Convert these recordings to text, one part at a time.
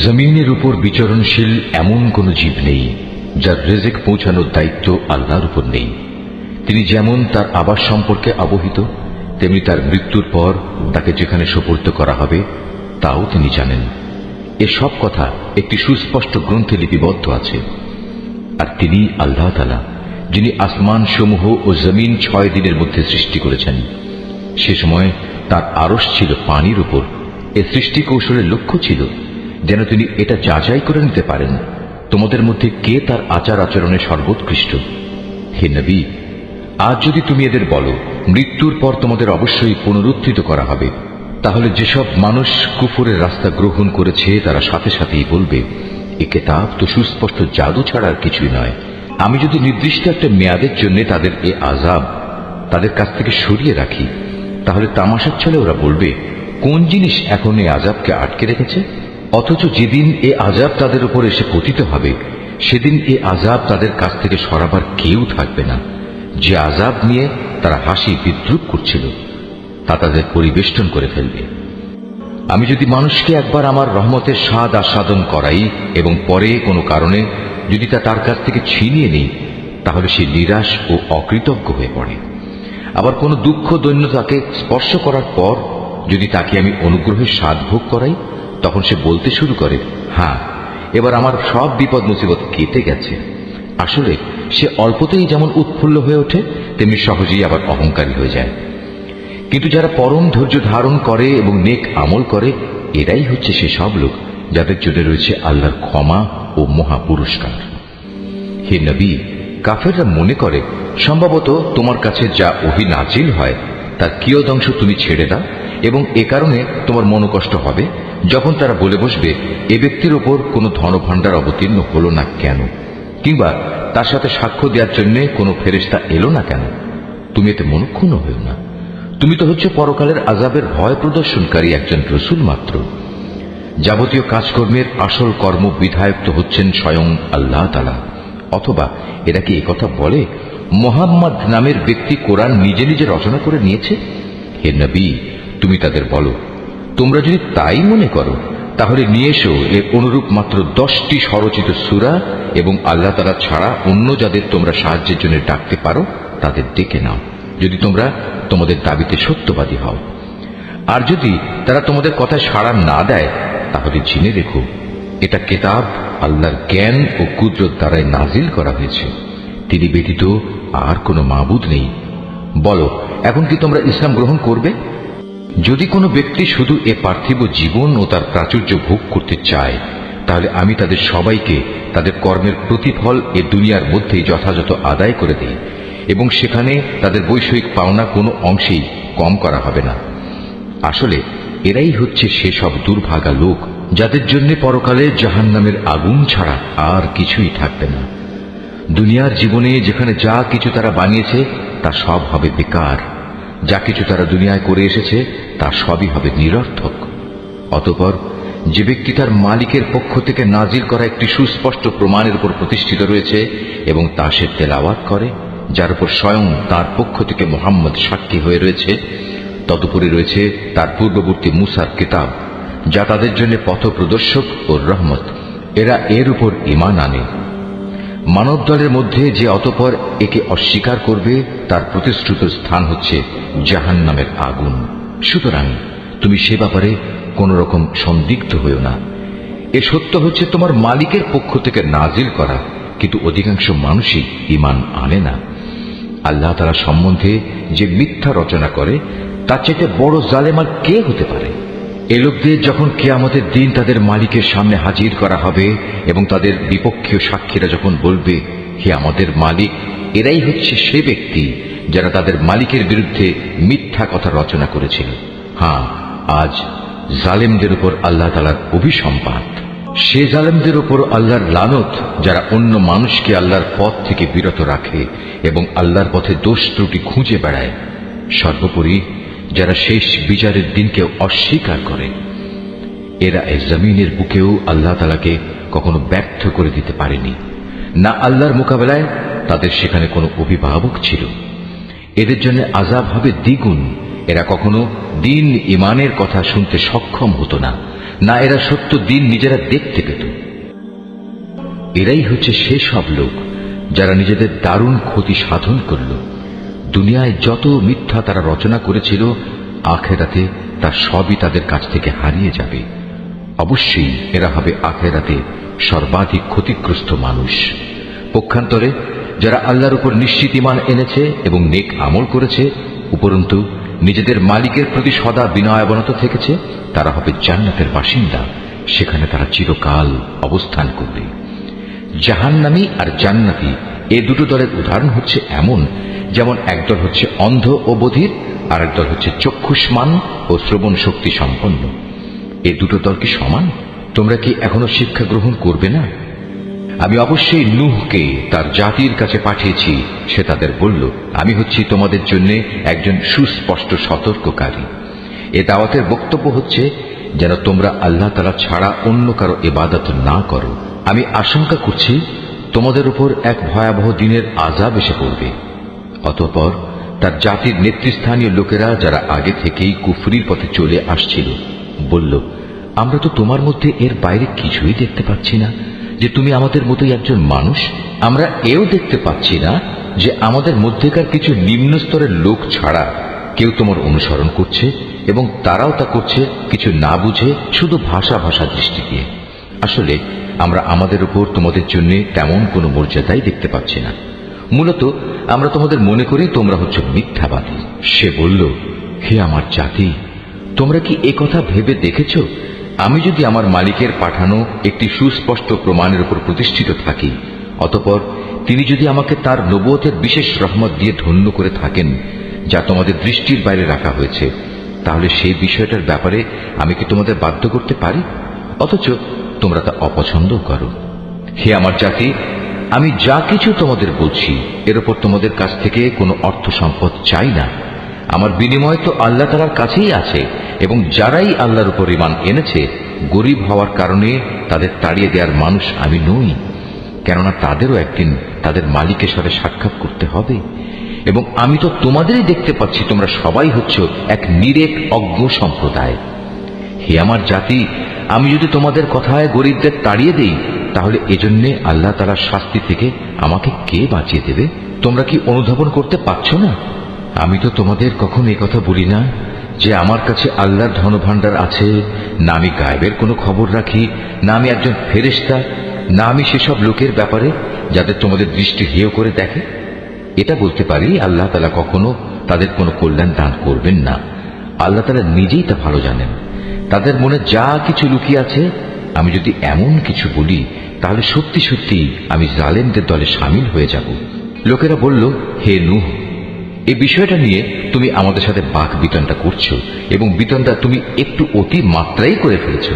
জমিনের উপর বিচরণশীল এমন কোন জীব নেই যার রিজিক পৌঁছানোর দায়িত্ব আল্লাহর উপর নেই। তিনি যেমন তার আবাস সম্পর্কে অবহিত, তেমনি তার মৃত্যুর পর তাকে যেখানে সোপর্দ করা হবে তাও তিনি জানেন। এসব কথা একটি সুস্পষ্ট গ্রন্থে লিপিবদ্ধ আছে। আর তিনি আল্লাহ তাআলা, যিনি আসমান সমূহ ও জমিন 6 দিনের মধ্যে সৃষ্টি করেছেন। সে সময় তার আরশ ছিল পানির উপর। এ সৃষ্টি কৌশলের লক্ষ্য ছিল যেন তিনি এটা যাচাই করে নিতে পারেন তোমাদের মধ্যে কে তার আচার আচরণে সর্বোৎকৃষ্ট। হে নবী, আজ যদি তুমি এদের বলো মৃত্যুর পর তোমাদের অবশ্যই পুনরুত্থিত করা হবে, তাহলে যেসব মানুষ কুফরের রাস্তা গ্রহণ করেছে তারা সাথে সাথেই বলবে, এ কিতাব তো সুস্পষ্ট জাদু ছাড়া আর কিছুই নয়। আমি যদি নির্দিষ্ট একটা মেয়াদের জন্য তাদের এ আযাব তাদের কাছ থেকে সরিয়ে রাখি, তাহলে তামাশার ছলে ওরা বলবে, কোন জিনিস এখন এই আযাবকে আটকে রেখেছে? অথচ যেদিন এ আযাব তাদের উপর এসে পতিত হবে, সেদিন এ আযাব তাদের কাছ থেকে সরাবার কেউ থাকবে না। যে আযাব নিয়ে তারা হাসি বিদ্রুপ করছিল তা তাদের পরিবেষ্টন করে ফেলবে। আমি যদি মানুষকে একবার আমার রহমতের স্বাদ আস্বাদন করাই এবং পরে কোনো কারণে যদি তা তার কাছ থেকে ছিনিয়ে নিই, তাহলে সে নিরাশ ও অকৃতজ্ঞ হয়ে পড়ে। আবার কোনো দুঃখ দৈন্য তাকে স্পর্শ করার পর যদি তাকে আমি অনুগ্রহের স্বাদ ভোগ করাই, তখন সে বলতে শুরু করে, হ্যাঁ, এবার আমার সব বিপদ মুসিবত কেটে গেছে। আসলে সে অল্পতেই যেমন উৎফুল্ল হয়ে ওঠে, তেমনি সহজেই আবার অহংকারী হয়ে যায়। কিন্তু যারা পরম ধৈর্য ধারণ করে এবং নেক আমল করে, এরাই হচ্ছে সে সব লোক যাদের জন্য রয়েছে আল্লাহর ক্ষমা ও মহা পুরস্কার। হে নবী, কাফেররা মনে করে সম্ভবত তোমার কাছে যা ওহী নাজিল হয় তার কিয়দংশ তুমি ছেড়ে দাও, এবং এ কারণে তোমার মনোকষ্ট হবে যখন তারা বলে বসবে, এ ব্যক্তির ওপর কোনো ধনভাণ্ডার অবতীর্ণ হলো না কেন, কিংবা তার সাথে সাক্ষ্য দেওয়ার জন্য কোনো ফেরেশতা এলো না কেন। তুমি এতে মনক্ষুণ্ণ হয়েও না। তুমি তো হচ্ছে পরকালের আযাবের ভয় প্রদর্শনকারী একজন রসূল মাত্র। যাবতীয় কাজকর্মের আসল কর্ম বিধায়ক তো হচ্ছেন স্বয়ং আল্লাহ তাআলা। অথবা এরা কি একথা বলে মুহাম্মদ নামের ব্যক্তি কোরআন নিজে নিজে রচনা করে নিয়েছে? হে নবী, তুমি তাদের বলো, তোমরা যদি তাই মনে করো তাহলে নিয়ে এসো এর অনুরূপ মাত্র 10টি স্বরচিত সূরা, এবং আল্লাহ তাআলা ছাড়া অন্য যাদের তোমরা সাহায্যের জন্য ডাকতে পারো তাদের ডেকে নাও, যদি তোমরা তোমাদের দাবিতে সত্যবাদী হও। আর যদি তারা তোমাদের কথায় সাড়া না দেয়, তাহলে জেনে রেখো এটা কিতাব আল্লাহর জ্ঞান ও কুদরত দ্বারাই নাজিল করা হয়েছে। তিনি ব্যতীত আর কোনো মাবুদ নেই। বলো, এখন কি তোমরা ইসলাম গ্রহণ করবে? যদি কোনো ব্যক্তি শুধু এ পার্থিব জীবন ও তার প্রাচুর্য ভোগ করতে চায়, তাহলে আমি তাদের সবাইকে তাদের কর্মের প্রতিফল এ দুনিয়ার মধ্যেই যথাযথ আদায় করে দিই, এবং সেখানে তাদের বৈষয়িক পাওনা কোনো অংশেই কম করা হবে না। আসলে এরাই হচ্ছে সেসব দুর্ভাগা লোক যাদের জন্য পরকালে জাহান্নামের আগুন ছাড়া আর কিছুই থাকবে না। দুনিয়ার জীবনে যেখানে যা কিছু তারা বানিয়েছে তা সব হবে বেকার। যা কিছু তারা দুনিয়ায় করে এসেছে তা সবই হবে নিরর্থক। অতঃপর যে ব্যক্তি তার মালিকের পক্ষ থেকে নাজিল করা একটি সুস্পষ্ট প্রমাণের উপর প্রতিষ্ঠিত রয়েছে এবং তা সে তেলাওয়াত করে, যার উপর স্বয়ং তার পক্ষ থেকে মুহাম্মদ সাক্ষী হয়ে রয়েছে, তদুপরি রয়েছে তার পূর্ববর্তী মুসার কিতাব, যা তাদের জন্য পথ প্রদর্শক ও রহমত, এরা এর উপর ঈমান আনে। মানব দলের মধ্যে যে অতঃপর একে অস্বীকার করবে তার প্রতিশ্রুত স্থান হচ্ছে জাহান্নামের আগুন। সুতরাং তুমি সে ব্যাপারে কোন রকম সন্দিগ্ধ হইও না। এ সত্য হচ্ছে তোমার মালিকের পক্ষ থেকে নাজিল করা, কিন্তু অধিকাংশ মানুষই ঈমান আনে না। আল্লাহ তাআলা সম্বন্ধে যে মিথ্যা রচনা করে তার চাইতে বড় জালেম আর কে হতে পারে? এ লোকদের যখন কিয়ামতের দিন তাদের মালিকের সামনে হাজির করা হবে এবং তাদের বিপক্ষীয় সাক্ষীরা যখন বলবে, হে আমাদের মালিক, এরাই হচ্ছে সে ব্যক্তি যারা তাদের মালিকের বিরুদ্ধে মিথ্যা কথা রচনা করেছিল। হ্যাঁ, আজ জালেমদের উপর আল্লাহ তাআলার অভিসম্পাত। সে জালেমদের উপর আল্লাহর লানত যারা অন্য মানুষকে আল্লাহর পথ থেকে বিরত রাখে এবং আল্লাহর পথে দোষ ত্রুটি খুঁজে বেড়ায়। সর্বোপরি যারা শেষ বিচারের দিনকে অস্বীকার করে। এরা এই জমিনের বুকেও আল্লাহ তাআলাকে কখনো ব্যর্থ করে দিতে পারেনি, না আল্লাহর মোকাবেলায় তাদের সেখানে কোনো অভিভাবক ছিল। এদের জন্য আযাব হবে দ্বিগুণ এরা কখনো দিন ইমানের কথা শুনতে সক্ষম হতো না, না এরা সত্য দিন নিজেরা দেখতে পেত। এরাই হচ্ছে সেসব লোক যারা নিজেদের দারুণ ক্ষতি সাধন করল। দুনিয়ায় যত মিথ্যা তারা রচনা করেছিল, আখেরাতে তার সবই তাদের কাছ থেকে হারিয়ে যাবে। অবশ্যই এরা হবে আখেরাতে সর্বাধিক ক্ষতিগ্রস্ত মানুষ। পক্ষান্তরে যারা আল্লাহর উপর নিশ্চিত ঈমান এনেছে এবং নেক আমল করেছে, উপরন্তু নিজেদের মালিকের প্রতি সদা বিনয়াবনত থেকেছে, তারা হবে জান্নাতের বাসিন্দা। সেখানে তারা চিরকাল অবস্থান করবে। জাহান্নামী আর জান্নাতি এ দুটো দলের উদাহরণ হচ্ছে এমন, যেমন একদল হচ্ছে অন্ধ ও বধির, আর একদল হচ্ছে চক্ষুষ্মান ও শ্রবণ শক্তি সম্পন্ন। এ দুটো দল কি সমান? তোমরা কি এখনো শিক্ষা গ্রহণ করবে না? আমি অবশ্যই নূহকে তার জাতির কাছে পাঠিয়েছি। সে তাদের বলল, আমি হচ্ছি তোমাদের জন্য একজন সুস্পষ্ট সতর্ককারী। এ দাওয়াতের বক্তব্য হচ্ছে যেন তোমরা আল্লাহ তাআলা ছাড়া অন্য কারো ইবাদত না করো। আমি আশঙ্কা করছি তোমাদের উপর এক ভয়াবহ দিনের আযাব এসে পড়বে। অতঃপর তার জাতির নেতৃস্থানীয় লোকেরা, যারা আগে থেকেই কুফরির পথে চলে আসছিল, বলল, আমরা তো তোমার মধ্যে এর বাইরে কিছুই দেখতে পাচ্ছি না যে তুমি আমাদের মতোই একজন মানুষ। আমরা এও দেখতে পাচ্ছি না যে আমাদের মধ্যেকার কিছু নিম্ন স্তরের লোক ছাড়া কেউ তোমার অনুসরণ করছে, এবং তারাও তা করছে কিছু না বুঝে, শুধু ভাষা দৃষ্টি দিয়ে। আসলে আমরা আমাদের উপর তোমাদের জন্য তেমন কোনো মর্যাদাই দেখতে পাচ্ছি না। মূলত আমরা তোমাদের মনে করি তোমরা হচ্ছে মিথ্যাবাদী। সে বলল, হে আমার জাতি, তোমরা কি এ কথা ভেবে দেখেছ, আমি যদি আমার মালিকের পাঠানো একটি সুস্পষ্ট প্রমাণের উপর প্রতিষ্ঠিত থাকি, অতঃপর তিনি যদি আমাকে তার নবুয়তের বিশেষ রহমত দিয়ে ধন্য করে থাকেন, যা তোমাদের দৃষ্টির বাইরে রাখা হয়েছে, তাহলে সেই বিষয়টার ব্যাপারে আমি কি তোমাদের বাধ্য করতে পারি? অথচ তোমরা তা অপছন্দ করো। হে আমার জাতি, আমি যা কিছু তোমাদের বলছি এর উপর তোমাদের কাছ থেকে কোনো অর্থ সম্পদ চাই না। আমার বিনিময় তো আল্লাহ তাআলার কাছেই আছে, এবং যারাই আল্লাহর উপর ঈমান এনেছে, গরীব হওয়ার কারণে তাদের তাড়িয়ে দেওয়ার মানুষ আমি নই। কেননা তাদেরও একদিন তাদের মালিকের সাথে সাক্ষাৎ করতে হবে, এবং আমি তো তোমাদেরই দেখতে পাচ্ছি তোমরা সবাই হচ্ছ এক নিরেট অজ্ঞ সম্প্রদায়। হে আমার জাতি, আমি যদি তোমাদের কথায় গরীবদের তাড়িয়ে দেই, তাহলে এজন্যে আল্লাহ তাআলার শাস্তি থেকে আমাকে কে বাঁচিয়ে দেবে? তোমরা কি অনুধাবন করতে পারছো না? আমি তো তোমাদের কখনো এই কথা বলি না যে আমার কাছে আল্লাহর ধনভাণ্ডার আছে, না আমি গায়েবের কোনো খবর রাখি, না আমি একজন ফেরেশতা, না আমি সেসব লোকের ব্যাপারে যাদের তোমাদের দৃষ্টি হেয় করে দেখে। এটা বলতে পারি, আল্লাহ তাআলা কখনো তাদের কোনো কল্যাণ দান করবেন না। আল্লাহ তাআলা নিজেই তা ভালো জানেন। তাদের মনে যা কিছু লুকিয়ে আছে, আমি যদি এমন কিছু বলি, তাহলে সত্যি সত্যি আমি জালেমদের দলে সামিল হয়ে যাব। লোকেরা বলল, হে নূহ, এই বিষয়টা নিয়ে তুমি আমাদের সাথে বাক বিতণ্ডা করছো, এবং বিতণ্ডা তুমি একটু অতি মাত্রাই করে ফেলেছো।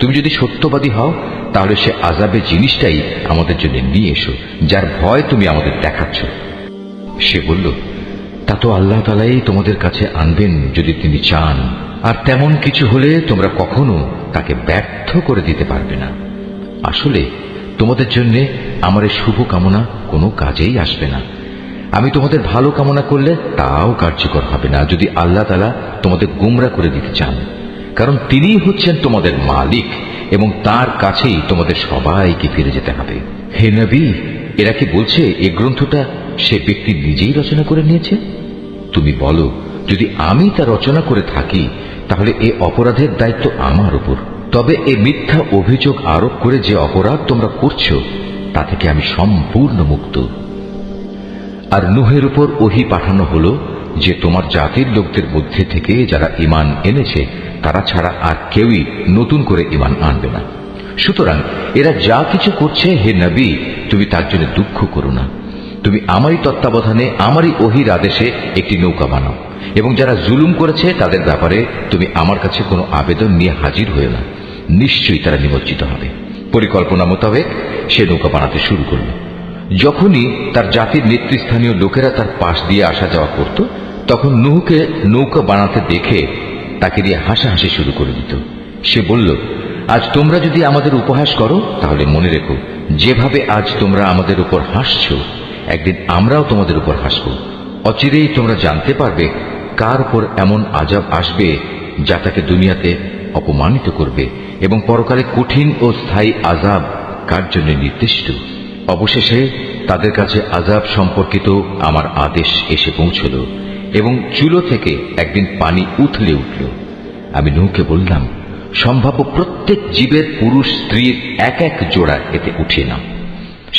তুমি যদি সত্যবাদী হও, তাহলে সে আযাবের জিনিসটাই আমাদের জন্য নিয়ে এসো, যার ভয় তুমি আমাদের দেখাচ্ছ। সে বলল, তা তো আল্লাহ তাআলাই তোমাদের কাছে আনবেন যদি তিনি চান, আর তেমন কিছু হলে তোমরা কখনো তাকে ব্যর্থ করে দিতে পারবে না। আসলে তোমাদের জন্য আমার এই শুভ কামনা কোনো কাজেই আসবে না। আমি তোমাদের ভালো কামনা করলে তাও কার্যকর হবে না, যদি আল্লাহ তাআলা তোমাদের গোমরা করে দিতে চান, কারণ তিনিই হচ্ছেন তোমাদের মালিক, এবং তার কাছেই তোমাদের সবাইকে ফিরে যেতে হবে। হে নবী, এরা কি বলছে এই গ্রন্থটা সে ব্যক্তি নিজেই রচনা করে নিয়েছে? তুমি বলো, যদি আমি তা রচনা করে থাকি, তাহলে এ অপরাধের দায়িত্ব আমার উপর। তবে এ মিথ্যা অভিযোগ আরোপ করে যে অপরাধ তোমরা করছো, তা থেকে আমি সম্পূর্ণ মুক্ত। আর নূহের উপর ওহী পাঠানো হলো যে তোমার জাতির লোকদের মধ্যে থেকে যারা ঈমান এনেছে, তারা ছাড়া আর কেউই নতুন করে ঈমান আনবে না। সুতরাং এরা যা কিছু করছে, হে নবী, তুমি তার জন্য দুঃখ করো না। তুমি আমারই তত্ত্বাবধানে, আমারই ওহীর আদেশে একটি নৌকা বানাও, এবং যারা জুলুম করেছে তাদের ব্যাপারে তুমি আমার কাছে কোনো আবেদন নিয়ে হাজির হয়েও না। নিশ্চয়ই তারা নিমজ্জিত হবে। পরিকল্পনা মোতাবেক সে নৌকা বানাতে শুরু করল। যখনই তার জাতির নেতৃস্থানীয় লোকেরা তার পাশ দিয়ে আসা যাওয়া করত, তখন নূহকে নৌকা বানাতে দেখে তাকে দিয়ে হাসাহাসি শুরু করে দিত। সে বলল, আজ তোমরা যদি আমাদের উপহাস করো, তাহলে মনে রেখো, যেভাবে আজ তোমরা আমাদের উপর হাসছো, একদিন আমরাও তোমাদের উপর হাসব। অচিরেই তোমরা জানতে পারবে কার উপর এমন আযাব আসবে যা তাকে দুনিয়াতে অপমানিত করবে, এবং পরকালে কঠিন ও স্থায়ী আযাব কার জন্য নির্দিষ্ট। অবশেষে তাদের কাছে আযাব সম্পর্কিত আমার আদেশ এসে পৌঁছল, এবং চুলো থেকে একদিন পানি উথলে উঠল। আমি নূহকে বললাম, সম্ভাব্য প্রত্যেক জীবের পুরুষ স্ত্রীর এক এক জোড়া এতে উঠিয়ে নাও,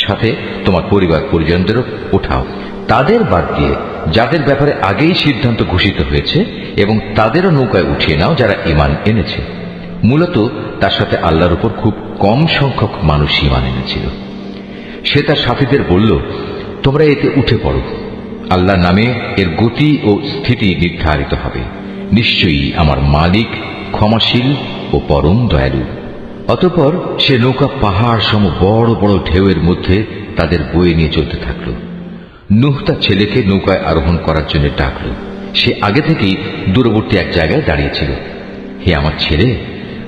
সাথে তোমার পরিবার পরিজনদেরও ওঠাও, তাদের বাদ দিয়ে যাদের ব্যাপারে আগেই সিদ্ধান্ত ঘোষিত হয়েছে, এবং তাদেরও নৌকায় উঠিয়ে নাও যারা ঈমান এনেছে। মূলত তার সাথে আল্লাহর উপর খুব কম সংখ্যক মানুষ ঈমান এনেছিল। সে তার সাথীদের বলল, তোমরা এতে উঠে পড়ো, আল্লাহর নামে এর গতি ও স্থিতি নির্ধারিত হবে। নিশ্চয়ই আমার মালিক ক্ষমাশীল ও পরম দয়ালু। অতঃপর সে নৌকা পাহাড় সম বড় বড় ঢেউয়ের মধ্যে তাদের বয়ে নিয়ে চলতে থাকল। নূহ তার ছেলেকে নৌকায় আরোহণ করার জন্য ডাকল। সে আগে থেকেই দূরবর্তী এক জায়গায় দাঁড়িয়েছিল। হে আমার ছেলে,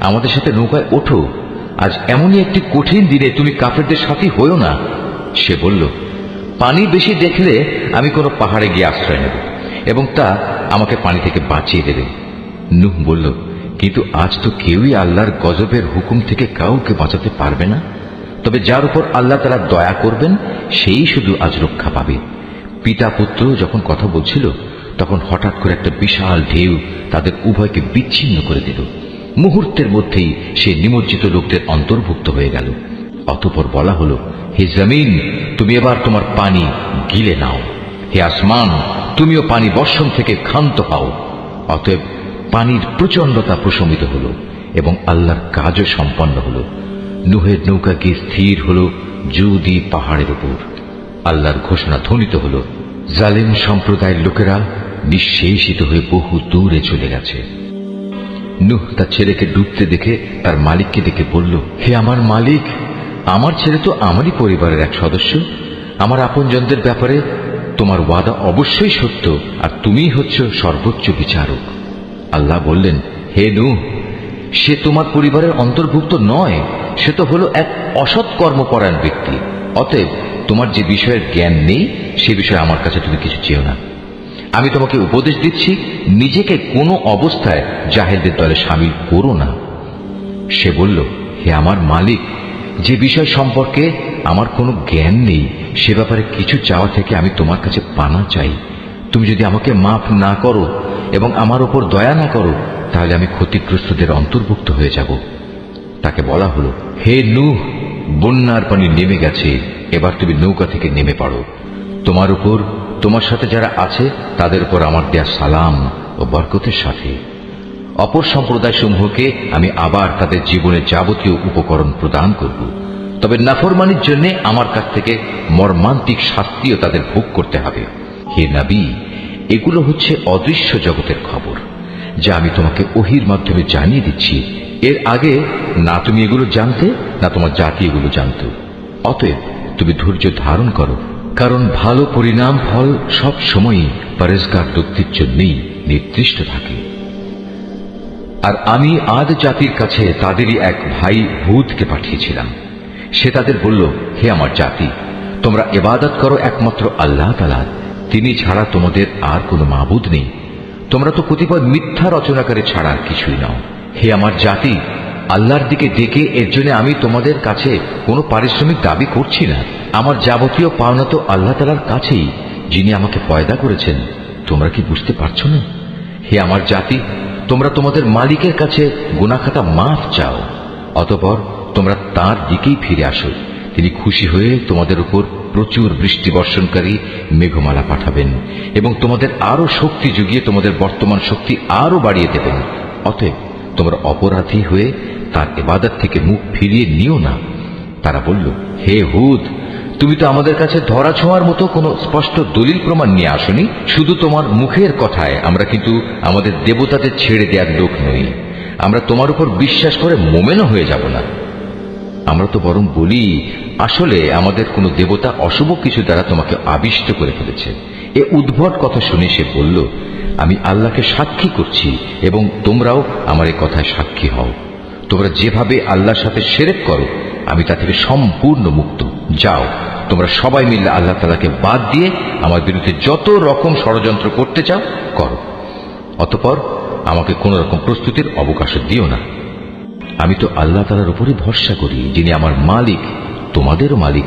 আমাদের সাথে নৌকায় ওঠো, আজ এমনই একটি কঠিন দিনে তুমি কাফেরদের সাথী হইও না। সে বলল, পানি বেশি দেখলে আমি কোনো পাহাড়ে গিয়ে আশ্রয় নেব, এবং তা আমাকে পানি থেকে বাঁচিয়ে দেবে। নূহ বলল, কিন্তু আজ তো কেউই আল্লাহর গজবের হুকুম থেকে কাউকে বাঁচাতে পারবে না, তবে যার উপর আল্লাহ তারা দয়া করবেন সেই শুধু আজ রক্ষা পাবে। পিতা পুত্র যখন কথা বলছিল, তখন হঠাৎ করে একটা বিশাল ঢেউ তাদের উভয়কে বিচ্ছিন্ন করে দিল। মুহূর্তের মধ্যেই সে নিমজ্জিত লোকদের অন্তর্ভুক্ত হয়ে গেল। অতঃপর বলা হলো, হে জমিন, তুমি এবার তোমার পানি গিলে নাও। হে আসমান, তুমিও পানি বর্ষণ থেকে ক্ষান্ত হও। অতএব পানির প্রচণ্ডতা প্রশমিত হল, এবং আল্লাহর কাজও সম্পন্ন হল। নূহের নৌকা গিয়ে স্থির হল জুদি পাহাড়ের উপর। আল্লাহর ঘোষণা ধ্বনিত হল, জালেম সম্প্রদায়ের লোকেরা নিঃশেষিত হয়ে বহু দূরে চলে গেছে। নূহ তার ছেলেকে ডুবতে দেখে তার মালিককে ডেকে বলল, হে আমার মালিক, আমার ছেলে তো আমারই পরিবারের এক সদস্য। আমার আপনজনদের ব্যাপারে তোমার ওয়াদা অবশ্যই সত্য, আর তুমিই হচ্ছ সর্বোচ্চ বিচারক। আল্লাহ বললেন, হে নূহ, সে তোমার পরিবারের অন্তর্ভুক্ত নয়, সে তো হলো এক অসৎ কর্মপরায়ণ ব্যক্তি। অতএব তোমার যে বিষয়ের জ্ঞান নেই সে বিষয়ে আমার কাছে তুমি কিছু চেও না। আমি তোমাকে উপদেশ দিচ্ছি, নিজেকে কোনো অবস্থায় জাহেলদের দলে সামিল করো না। সে বলল, হে আমার মালিক, যে বিষয় সম্পর্কে আমার কোনো জ্ঞান নেই সে ব্যাপারে কিছু চাওয়া থেকে আমি তোমার কাছে পানা চাই। তুমি যদি আমাকে মাফ না করো এবং আমার উপর দয়া না করো, তাহলে আমি ক্ষতিগ্রস্তদের অন্তর্ভুক্ত হয়ে যাব। তাকে বলা হলো, হে নূহ, বন্যার পানি নেমে গেছে, এবার তুমি নৌকা থেকে নেমে পড়ো। তোমার উপর, তোমার সাথে যারা আছে তাদের উপর আমার দেয়া সালাম ও বরকতের সাথে। অপর সম্প্রদায় সমূহকে আমি আবার তাদের জীবনে যাবতীয় উপকরণ প্রদান করব, তবে নাফরমানির জন্য আমার কাছ থেকে মর্মান্তিক শাস্তিও তাদের ভোগ করতে হবে। হে নবী, এগুলো হচ্ছে অদৃশ্য জগতের খবর, যা আমি তোমাকে ওহীর মাধ্যমে জানিয়ে দিচ্ছি। এর আগে না তুমি এগুলো জানতে, না তোমার জাতি এগুলো জানত। অতএব তুমি ধৈর্য ধারণ করো, কারণ ভালো পরিণাম ফল সব সময়ই পরেজগার ব্যক্তির জন্যই নির্দিষ্ট থাকে। আর আমি আদ জাতির কাছে তাদেরই এক ভাই হুদকে পাঠিয়েছিলাম। সে তাদের বলল, হে আমার জাতি, তোমরা ইবাদত করো একমাত্র আল্লাহ তাআলা, তিনি ছাড়া তোমাদের আর কোনো মাবুদ নেই। তোমরা তো কতিপয় মিথ্যা রচনাকারী ছাড়া আর কিছুই নাও। হে আমার জাতি, আল্লাহর দিকে ডেকে এর জন্য আমি তোমাদের কাছে কোনো পারিশ্রমিক দাবি করছি না। আমার যাবতীয় পাওনা তো আল্লাহ তাআলার কাছেই, যিনি আমাকে পয়দা করেছেন। তোমরা কি বুঝতে পারছো না? হে আমার জাতি, তোমরা তোমাদের মালিকের কাছে গুনাহখাতা মাফ চাও, অতঃপর তোমরা তাঁর দিকেই ফিরে আসো। তিনি খুশি হয়ে তোমাদের উপর প্রচুর বৃষ্টি বর্ষণকারী মেঘমালা পাঠাবেন, এবং তোমাদের আরো শক্তি যুগিয়ে তোমাদের বর্তমান শক্তি আরো বাড়িয়ে দেবেন। অতএব তোমরা অপরাধী হয়ে তার ইবাদত থেকে মুখ ফিরিয়ে নিও না। তারা বলল, হে হুদ, তুমি তো আমাদের কাছে ধরা ছোঁয়ার মতো কোনো স্পষ্ট দলিল প্রমাণ নিয়ে আসনি। শুধু তোমার মুখের কথায় আমরা কিন্তু আমাদের দেবতাদের ছেড়ে দেওয়ার লোক নই। আমরা তোমার উপর বিশ্বাস করে মোমেনও হয়ে যাব না। আমরা তো বরং বলি, আসলে আমাদের কোনো দেবতা অশুভ কিছু দ্বারা তোমাকে আবিষ্ট করে ফেলেছে। এ উদ্ভট কথা শুনে সে বলল, আমি আল্লাহকে সাক্ষী করছি এবং তোমরাও আমার এ কথায় সাক্ষী হও। তোমরা যেভাবে আল্লাহর সাথে শিরক করো, আমি তা থেকে সম্পূর্ণ মুক্ত। যাও, তোমরা সবাই মিলে আল্লাহ তাআলাকে বাদ দিয়ে আমার বিরুদ্ধে যত রকম ষড়যন্ত্র করতে চাও করো। অতঃপর আমাকে কোন রকম প্রস্তুতির অবকাশ দিও না। আমি তো আল্লাহ তাআলার উপরই ভরসা করি, যিনি আমার মালিক, তোমাদেরও মালিক।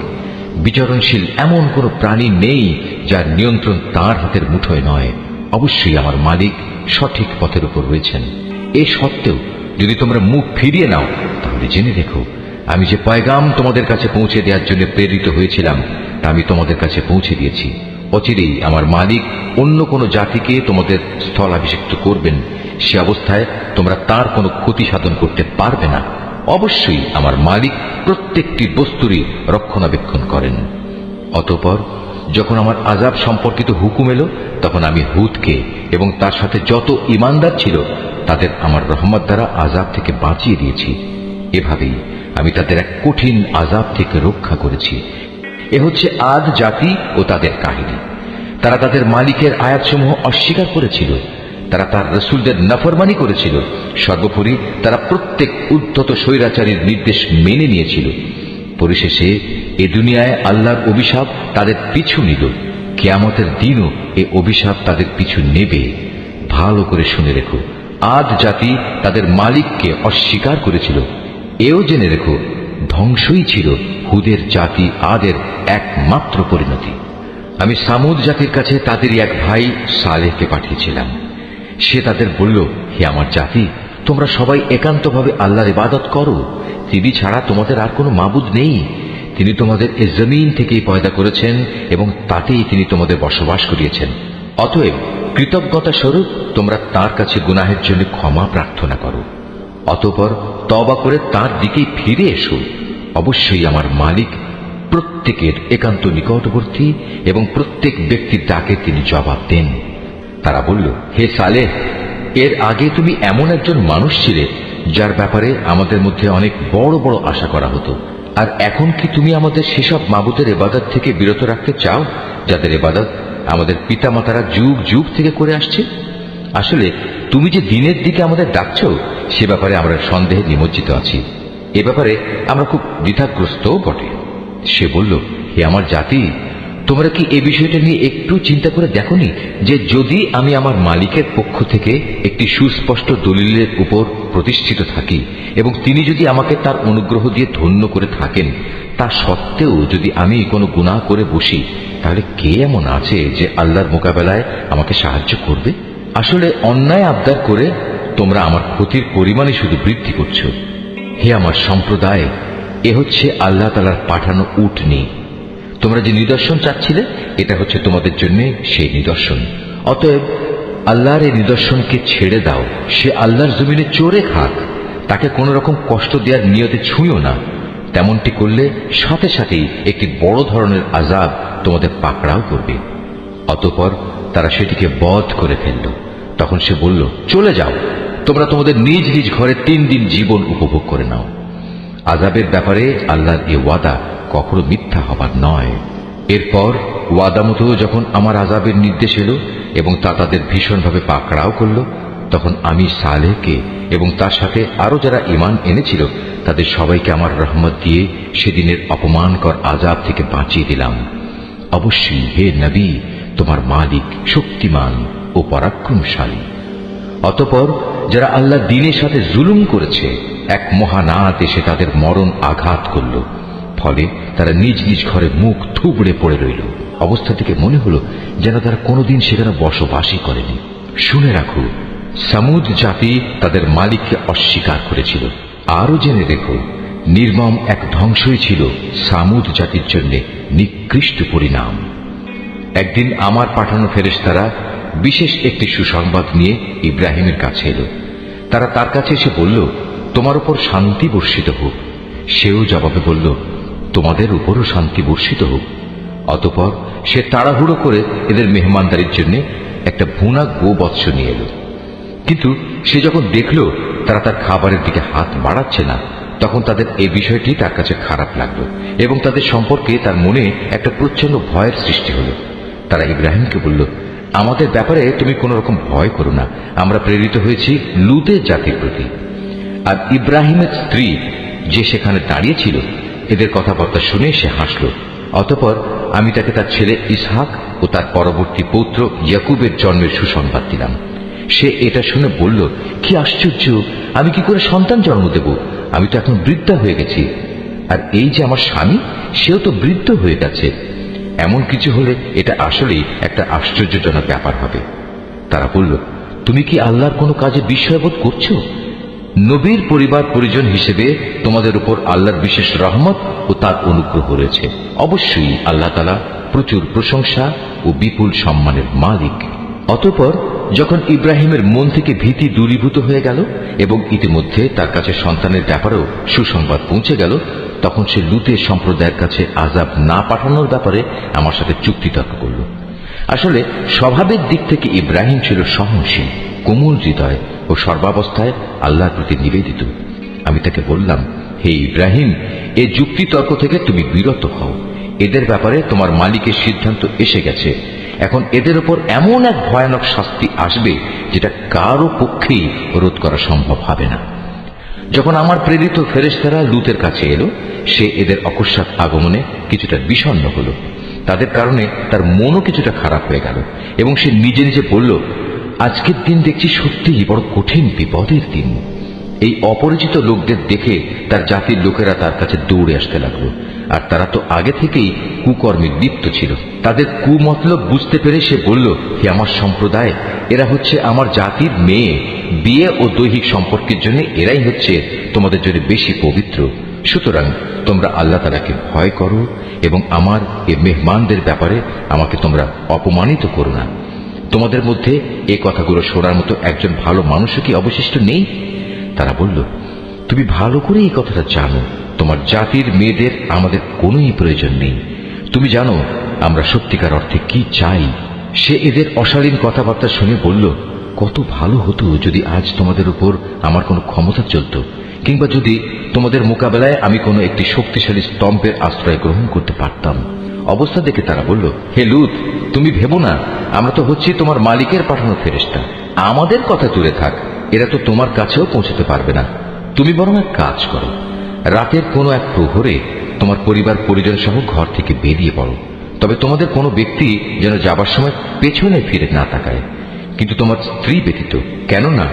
বিচরণশীল এমন কোন প্রাণী নেই যার নিয়ন্ত্রণ তার হাতের মুঠোয় নয়। অবশ্যই আমার মালিক সঠিক পথের উপর রয়েছেন। এ সত্ত্বেও যদি তোমরা মুখ ফিরিয়ে নাও, তাহলে জেনে রেখো, আমি যে পয়গাম তোমাদের কাছে পৌঁছে দেওয়ার জন্য প্রেরিত হয়েছিলাম তা আমি তোমাদের কাছে পৌঁছে দিয়েছি। অচিরেই আমার মালিক অন্য কোনো জাতিকে তোমাদের স্থলাভিষিক্ত করবেন। সে অবস্থায় তোমরা তার কোনো ক্ষতি সাধন করতে পারবে না। অবশ্যই আমার মালিক প্রত্যেকটি বস্তুরই রক্ষণাবেক্ষণ করেন। অতঃপর যখন আমার আযাব সম্পর্কিত হুকুম এলো, তখন আমি হুদকে এবং তার সাথে যত ঈমানদার ছিল তাদের আমার রহমত দ্বারা আযাব থেকে বাঁচিয়ে দিয়েছি। এভাবেই আমি তাদের এক কঠিন আযাব থেকে রক্ষা করেছি। এ হচ্ছে আদ জাতি ও তাদের কাহিনী। তারা তাদের মালিকের আয়াতসমূহ অস্বীকার করেছিল, তারা তার রাসূলদের নাফরমানি করেছিল। সর্বোপরি তারা প্রত্যেক উদ্ধত স্বৈরাচারীর নির্দেশ মেনে নিয়েছিল। পরিশেষে এ দুনিয়ায় আল্লাহর অভিশাপ তাদের পিছু নিল, কিয়ামতের দিনও এ অভিশাপ তাদের পিছু নেবে। ভালো করে শুনে রেখো, আদ জাতি তাদের মালিককে অস্বীকার করেছিল। এও জেনে রেখো, ধ্বংসই ছিল হুদের জাতি আদের একমাত্র পরিণতি। আমি সামুদ জাতির কাছে তাদেরই এক ভাই সালেহকে পাঠিয়েছিলাম। সে তাদের বলল, হে আমার জাতি, তোমরা সবাই একান্তভাবে আল্লাহর ইবাদত করো। তিনি ছাড়া তোমাদের আর কোনো মাবুদ নেই। তিনি তোমাদের এ জমিন থেকেই পয়দা করেছেন এবং তাতেই তিনি তোমাদের বসবাস করিয়েছেন। অতএব কৃতজ্ঞতা স্বরূপ তোমরা তার কাছে গুনাহের জন্য ক্ষমা প্রার্থনা করো। অতঃপর তওবা করে তার দিকেই ফিরে এসো। অবশ্যই আমার মালিক প্রত্যেকের একান্ত নিকটবর্তী এবং প্রত্যেক ব্যক্তির ডাকে তিনি জবাব দেন। তারা বলল, হে সালেহ, এর আগে তুমি এমন একজন মানুষ ছিলে যার ব্যাপারে আমাদের মধ্যে অনেক বড় বড় আশা করা হতো। আর এখন কি তুমি আমাদের সেসব মাবুদের ইবাদত থেকে বিরত রাখতে চাও যাদের ইবাদত আমাদের পিতামাতারা যুগ যুগ থেকে করে আসছে? আসলে তুমি যে দিনের দিকে আমাদের ডাকছো সে ব্যাপারে আমরা সন্দেহে নিমজ্জিত আছি। এ ব্যাপারে আমরা খুব দ্বিধাগ্রস্তও বটে। সে বলল, হে আমার জাতি, তোমরা কি এই বিষয়টা নিয়ে একটু চিন্তা করে দেখোনি যে যদি আমি আমার মালিকের পক্ষ থেকে একটি সুস্পষ্ট দলিলের উপর প্রতিষ্ঠিত থাকি এবং তিনি যদি আমাকে তার অনুগ্রহ দিয়ে ধন্য করে থাকেন, তা সত্ত্বেও যদি আমি কোনো গুনাহ করে বসি, তাহলে কে এমন আছে যে আল্লাহর মোকাবেলায় আমাকে সাহায্য করবে? আসলে অন্যায় আবদার করে তোমরা আমার ক্ষতির পরিমাণই শুধু বৃদ্ধি করছো। হে আমার সম্প্রদায়, এ হচ্ছে আল্লাহ তাআলার পাঠানো উটনী। তোমরা যে নিদর্শন চাচ্ছিলে, এটা হচ্ছে তোমাদের জন্য সেই নিদর্শন। অতএব আল্লাহর এই নিদর্শনকে ছেড়ে দাও। সে আল্লাহর জমিনে চড়ে খাক, তাকে কোন রকম কষ্ট দেওয়ার নিয়তে ছুঁয়ো না। তেমনটি করলে সাথে সাথেই একটি বড় ধরনের আযাব তোমাদের পাকড়াও করবে। অতঃপর তারা সেটিকে বধ করে ফেলল। তখন সে বলল, চলে যাও, তোমরা তোমাদের নিজ নিজ ঘরে 3 দিন জীবন উপভোগ করে নাও। আযাবের ব্যাপারে আল্লাহর এ ওয়াদা কখনো মিথ্যা হবার নয়। এরপর ওয়াদা মতো যখন আমার আযাবের নির্দেশ এলো এবং তা তাদের ভীষণভাবে পাকড়াও করল, তখন আমি সালেহকে এবং তার সাথে আরো যারা ঈমান এনেছিল তাদের সবাইকে আমার রহমত দিয়ে সেদিনের অপমানকর আযাব থেকে বাঁচিয়ে দিলাম। অবশ্যই হে নবী, তোমার মালিক শক্তিমান ও পরাক্রমশালী। অতঃপর যারা আল্লাহ দ্বীনের সাথে জুলুম করেছে, এক মহানাদ এসে তাদের মরণ আঘাত করল। ফলে তারা নিজ নিজ ঘরে মুখ থুবড়ে পড়ে রইল। অবস্থা থেকে মনে হলো যেন তারা কোনোদিন সেখানে বসবাসই করেনি। শুনে রাখো, সামুদ জাতি তাদের মালিককে অস্বীকার করেছিল। আরো জেনে রেখো, নির্মম এক ধ্বংসই ছিল সামুদ জাতির জন্য নিকৃষ্ট পরিণাম। একদিন আমার পাঠানো ফেরেশতারা বিশেষ একটি সুসংবাদ নিয়ে ইব্রাহিমের কাছে এলো। তারা তার কাছে এসে বলল, তোমার উপর শান্তি বর্ষিত হোক। সেও জবাবে বলল, তোমাদের উপরও শান্তি বর্ষিত হোক। অতঃপর সে তাড়াহুড়ো করে এদের মেহমানদারির জন্য একটা ভুনা গোবৎস নিয়ে এলো। কিন্তু সে যখন দেখল তারা তার খাবারের দিকে হাত বাড়াচ্ছে না, তখন তাদের এই বিষয়টি তার কাছে খারাপ লাগলো এবং তাদের সম্পর্কে তার মনে একটা প্রচন্ড ভয়ের সৃষ্টি হলো। তারা ইব্রাহিমকে বলল, আমাদের ব্যাপারে তুমি কোন রকম ভয় করো না, আমরা প্রেরিত হয়েছি লূতের জাতির প্রতি। আর ইব্রাহিমের স্ত্রী যে সেখানে দাঁড়িয়ে ছিল, এদের কথাবার্তা শুনে সে হাসল। অতঃপর আমি তাকে তার ছেলে ইসহাক ও তার পরবর্তী পৌত্র ইয়াকুবের জন্মের সুসংবাদ দিলাম। সে এটা শুনে বলল, কি আশ্চর্য, আমি কি করে সন্তান জন্ম দেব? আমি তো এখন বৃদ্ধা হয়ে গেছি, আর এই যে আমার স্বামী, সেও তো বৃদ্ধ হয়ে গেছে। এমন কিছু হলে এটা আসলেই একটা আশ্চর্যজনক ব্যাপার হবে। তারা বলল, তুমি কি আল্লাহর কোনো কাজে বিস্ময়বোধ করছো? নবীর পরিবার পরিজন হিসেবে তোমাদের উপর আল্লাহর বিশেষ রহমত ও তার অনুগ্রহ রয়েছে। অবশ্যই আল্লাহ তাআলা প্রচুর প্রশংসা ও বিপুল সম্মানের মালিক। অতঃপর যখন ইব্রাহিমের মন থেকে ভীতি দূরীভূত হয়ে গেল এবং ইতিমধ্যে তার কাছে সন্তানের ব্যাপারেও সুসংবাদ পৌঁছে গেল, তখন সে লুতের সম্প্রদায়ের কাছে আযাব না পাঠানোর ব্যাপারে আমার সাথে চুক্তিতর্ক করল। আসলে স্বভাবের দিক থেকে ইব্রাহিম ছিল সহনশীল, কোমল হৃদয় ও সর্বাবস্থায় আল্লাহর প্রতি নিবেদিত। আমি তাকে বললাম, হে ইব্রাহিম, এই যুক্তিতর্ক থেকে তুমি বিরত হও। এদের ব্যাপারে তোমার মালিকের সিদ্ধান্ত এসে গেছে। এখন এদের উপর এমন এক ভয়ানক শাস্তি আসবে যেটা কারো পক্ষেই রোধ করা সম্ভব হবে না। যখন আমার প্রেরিত ফেরেশতারা লুতের কাছে এলো, সে এদের অকস্মাৎ আগমনে কিছুটা বিষণ্ণ হল। তাদের কারণে তার মনও কিছুটা খারাপ হয়ে গেল এবং সে নিজে নিজে বলল, আজকের দিন দেখছি সত্যিই বড় কঠিন বিপদের দিন। এই অপরিচিত লোকদের দেখে তার জাতির লোকেরা তার কাছে দৌড়ে আসতে লাগলো, আর তারা তো আগে থেকেই কুকর্মে লিপ্ত ছিল। তাদের কুমতলব বুঝতে পেরে সে বলল, হে আমার সম্প্রদায়, এরা হচ্ছে আমার জাতির মেয়ে। বিয়ে ও দৈহিক সম্পর্কের জন্য এরাই হচ্ছে তোমাদের জন্য বেশি পবিত্র। সুতরাং তোমরা আল্লাহ তাআলাকে ভয় করো এবং আমার এই মেহমানদের ব্যাপারে আমাকে তোমরা অপমানিত করো না। তোমাদের মধ্যে এই কথাগুলো শোনার মতো একজন ভালো মানুষও কি অবশিষ্ট নেই? তারা বলল, তুমি ভালো করে এই কথাটা জানো, তোমার জাতির মেয়েদের আমাদের কোনোই প্রয়োজন নেই। তুমি জানো আমরা সত্যিকার অর্থে কি চাই। সে এদের অশালীন কথাবার্তা শুনে বলল, কত ভালো হতো যদি আজ তোমাদের উপর আমার কোনো ক্ষমতা চলত, কিংবা যদি তোমাদের মোকাবেলায় আমি কোনো একটি শক্তিশালী স্তম্ভের আশ্রয় গ্রহণ করতে পারতাম। অবস্থা দেখে তারা বলল, হে লূত, তুমি ভেবো না, আমরা তো হচ্ছি তোমার মালিকের পাঠানো ফেরেশতা। আমাদের কথা দূরে থাক, এরা তো তোমার কাছেও পৌঁছতে পারবে না। তুমি বরং এক কাজ করো, রাতের কোনো এক প্রহরে তোমার পরিবার পরিজন সহ ঘর থেকে বেরিয়ে পড়ো। তবে তোমাদের কোনো ব্যক্তি যেন যাবার সময় পেছনে ফিরে না তাকায়, কিন্তু তোমার স্ত্রী ব্যতীত। কেননা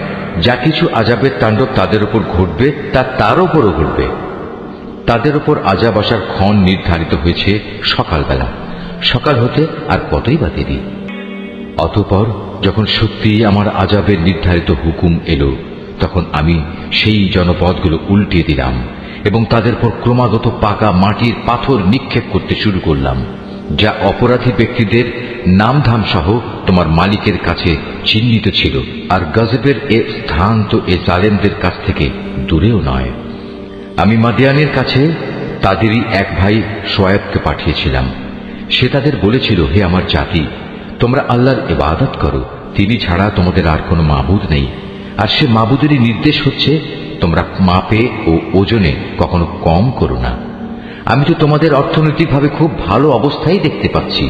যা কিছু আযাবের তাণ্ডব তাদের উপর ঘটবে তা তার উপরও ঘটবে। তাদের উপর আযাব আসার ক্ষণ নির্ধারিত হয়েছে সকালবেলা। সকাল হতে আর কতই বা দেরি। অতঃপর যখন সত্যি আমার আযাবের নির্ধারিত হুকুম এলো, তখন আমি সেই জনপদগুলো উল্টিয়ে দিলাম এবং তাদের উপর ক্রমাগত পাকা মাটির পাথর নিক্ষেপ করতে শুরু করলাম, যা অপরাধী ব্যক্তিদের নামধাম সহ তোমার মালিকের কাছে চিহ্নিত ছিল। আর গজবের এ স্থান তো এ জালেমদের কাছ থেকে দূরেও নয়। আমি মাদিয়ানের কাছে তাদেরই এক ভাই শোয়েবকে পাঠিয়েছিলাম। সে তাদের বলেছিল, হে আমার জাতি, তোমরা আল্লাহর ইবাদত করো, তিনি ছাড়া তোমাদের আর কোনো মাবুদ নেই। আর সে মাবুদেরই নির্দেশ হচ্ছে, তোমরা মাপে ও ওজনে কখনো কম করো না। আমি তো তোমাদের অর্থনৈতিকভাবে খুব ভালো অবস্থায় দেখতে পাচ্ছি।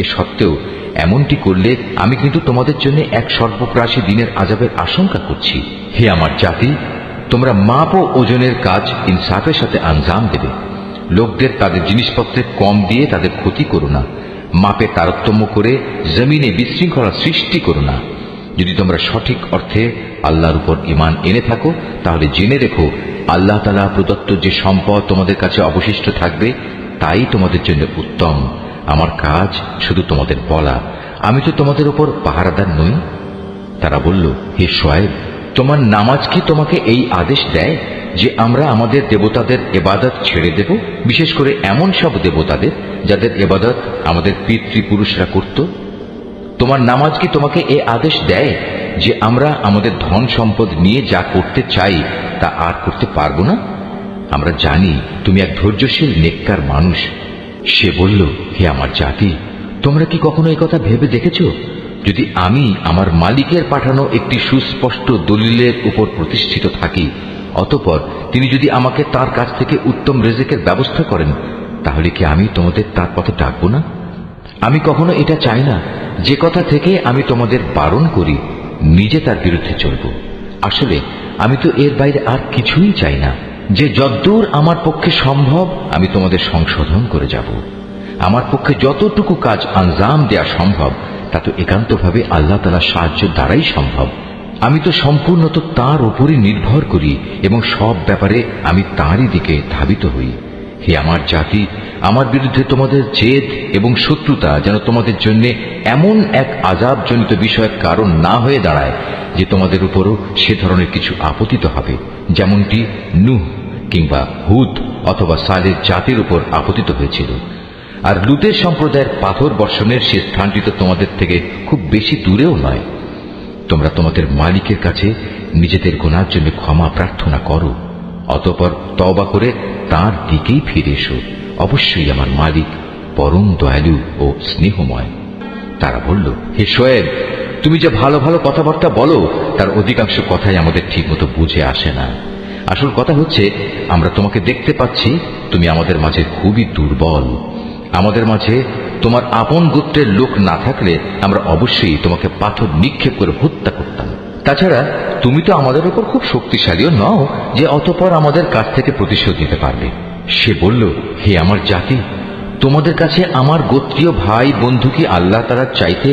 এ সত্ত্বেও এমনটি করলে আমি কিন্তু তোমাদের জন্য এক সর্বগ্রাসী দিনের আযাবের আশঙ্কা করছি। হে আমার জাতি, তোমরা মাপ ও ওজনের কাজ ইনসাফের সাথে আঞ্জাম দেবে। লোকদের তাদের জিনিসপত্রে কম দিয়ে তাদের ক্ষতি করো না। মাপে তারতম্য করে জমিনে বিশৃঙ্খলা সৃষ্টি করো না। যদি তোমরা সঠিক অর্থে আল্লাহর উপর ঈমান এনে থাকো, তাহলে জেনে রেখো, আল্লাহ তাআলা প্রদত্ত যে সম্পদ তোমাদের কাছে অবশিষ্ট থাকবে তাই তোমাদের জন্য উত্তম। আমার কাজ শুধু তোমাদের বলা, আমি তো তোমাদের উপর পাহারাদার নই। তারা বলল, হে শোয়েব, তোমার নামাজ কি তোমাকে এই আদেশ দেয় যে আমরা আমাদের দেবতাদের ইবাদত ছেড়ে দেব, বিশেষ করে এমন সব দেবতাদের যাদের ইবাদত আমাদের পিতৃপুরুষরা করত? তোমার নামাজ কি তোমাকে এই আদেশ দেয় যে আমরা আমাদের ধন সম্পদ নিয়ে যা করতে চাই তা আর করতে পারবো না? আমরা জানি তুমি এক ধৈর্যশীল নেককার মানুষ। সে বলল, হে আমার জাতি, তোমরা কি কখনো এই কথা ভেবে দেখেছ, যদি আমি আমার মালিকের পাঠানো একটি সুস্পষ্ট দলিলের উপর প্রতিষ্ঠিত থাকি, অতঃপর তিনি যদি আমাকে তার কাছ থেকে উত্তম রিজিকের ব্যবস্থা করেন, তাহলে কি আমি তোমাদের তার পথে ডাকবো না? আমি কখনো এটা চাই না যে কথা থেকে আমি তোমাদের বারণ করি নিজে তার বিরুদ্ধে চলব। আসলে আমি তো এর বাইরে আর কিছুই চাই না, যে যদ্দূর আমার পক্ষে সম্ভব আমি তোমাদের সংশোধন করে যাব। আমার পক্ষে যতটুকু কাজ আঞ্জাম দেয়া সম্ভব তা তো একান্তভাবে আল্লাহ তাআলার সাহায্য দ্বারাই সম্ভব। আমি তো সম্পূর্ণত তার উপরই নির্ভর করি এবং সব ব্যাপারে আমি তাঁরই দিকে ধাবিত হই। হে আমার জাতি, আমার বিরুদ্ধে তোমাদের জেদ এবং শত্রুতা যেন তোমাদের জন্য এমন এক আযাবজনিত বিষয়ের কারণ না হয়ে দাঁড়ায় যে তোমাদের উপরও সে ধরনের কিছু আপতিত হবে, যেমনটি নূহ কিংবা হুদ অথবা সালেহ জাতির উপর আপতিত হয়েছিল। আর লুতের সম্প্রদায়ের পাথর বর্ষণের সে স্থানটি তো তোমাদের থেকে খুব বেশি দূরেও নয়। তোমরা তোমাদের মালিকের কাছে নিজেদের গুনার জন্য ক্ষমা প্রার্থনা করো, অতঃপর তওবা করে তাঁর দিকেই ফিরে এসো। অবশ্যই আমার মালিক পরম দয়ালু ও স্নেহময়। তারা বলল, হে শোয়েব, তুমি যে ভালো ভালো কথাবার্তা বলো তার অধিকাংশ কথাই আমাদের ঠিকমতো বুঝে আসে না। আসল কথা হচ্ছে, আমরা তোমাকে দেখতে পাচ্ছি তুমি আমাদের মাঝে খুবই দুর্বল। আমাদের মাঝে তোমার আপন গোত্রের লোক না থাকলে আমরা অবশ্যই তোমাকে পাথর নিক্ষেপ করে হত্যা করতাম। তাছাড়া তুমি তো আমাদের উপর খুব শক্তিশালীও নও যে অতঃপর আমাদের কাছ থেকে প্রতিশোধ নিতে পারবে। সে বলল, হে আমার জাতি, তোমাদের কাছে আমার গোত্রীয় ভাই বন্ধু কি আল্লাহ তাআলার চাইতে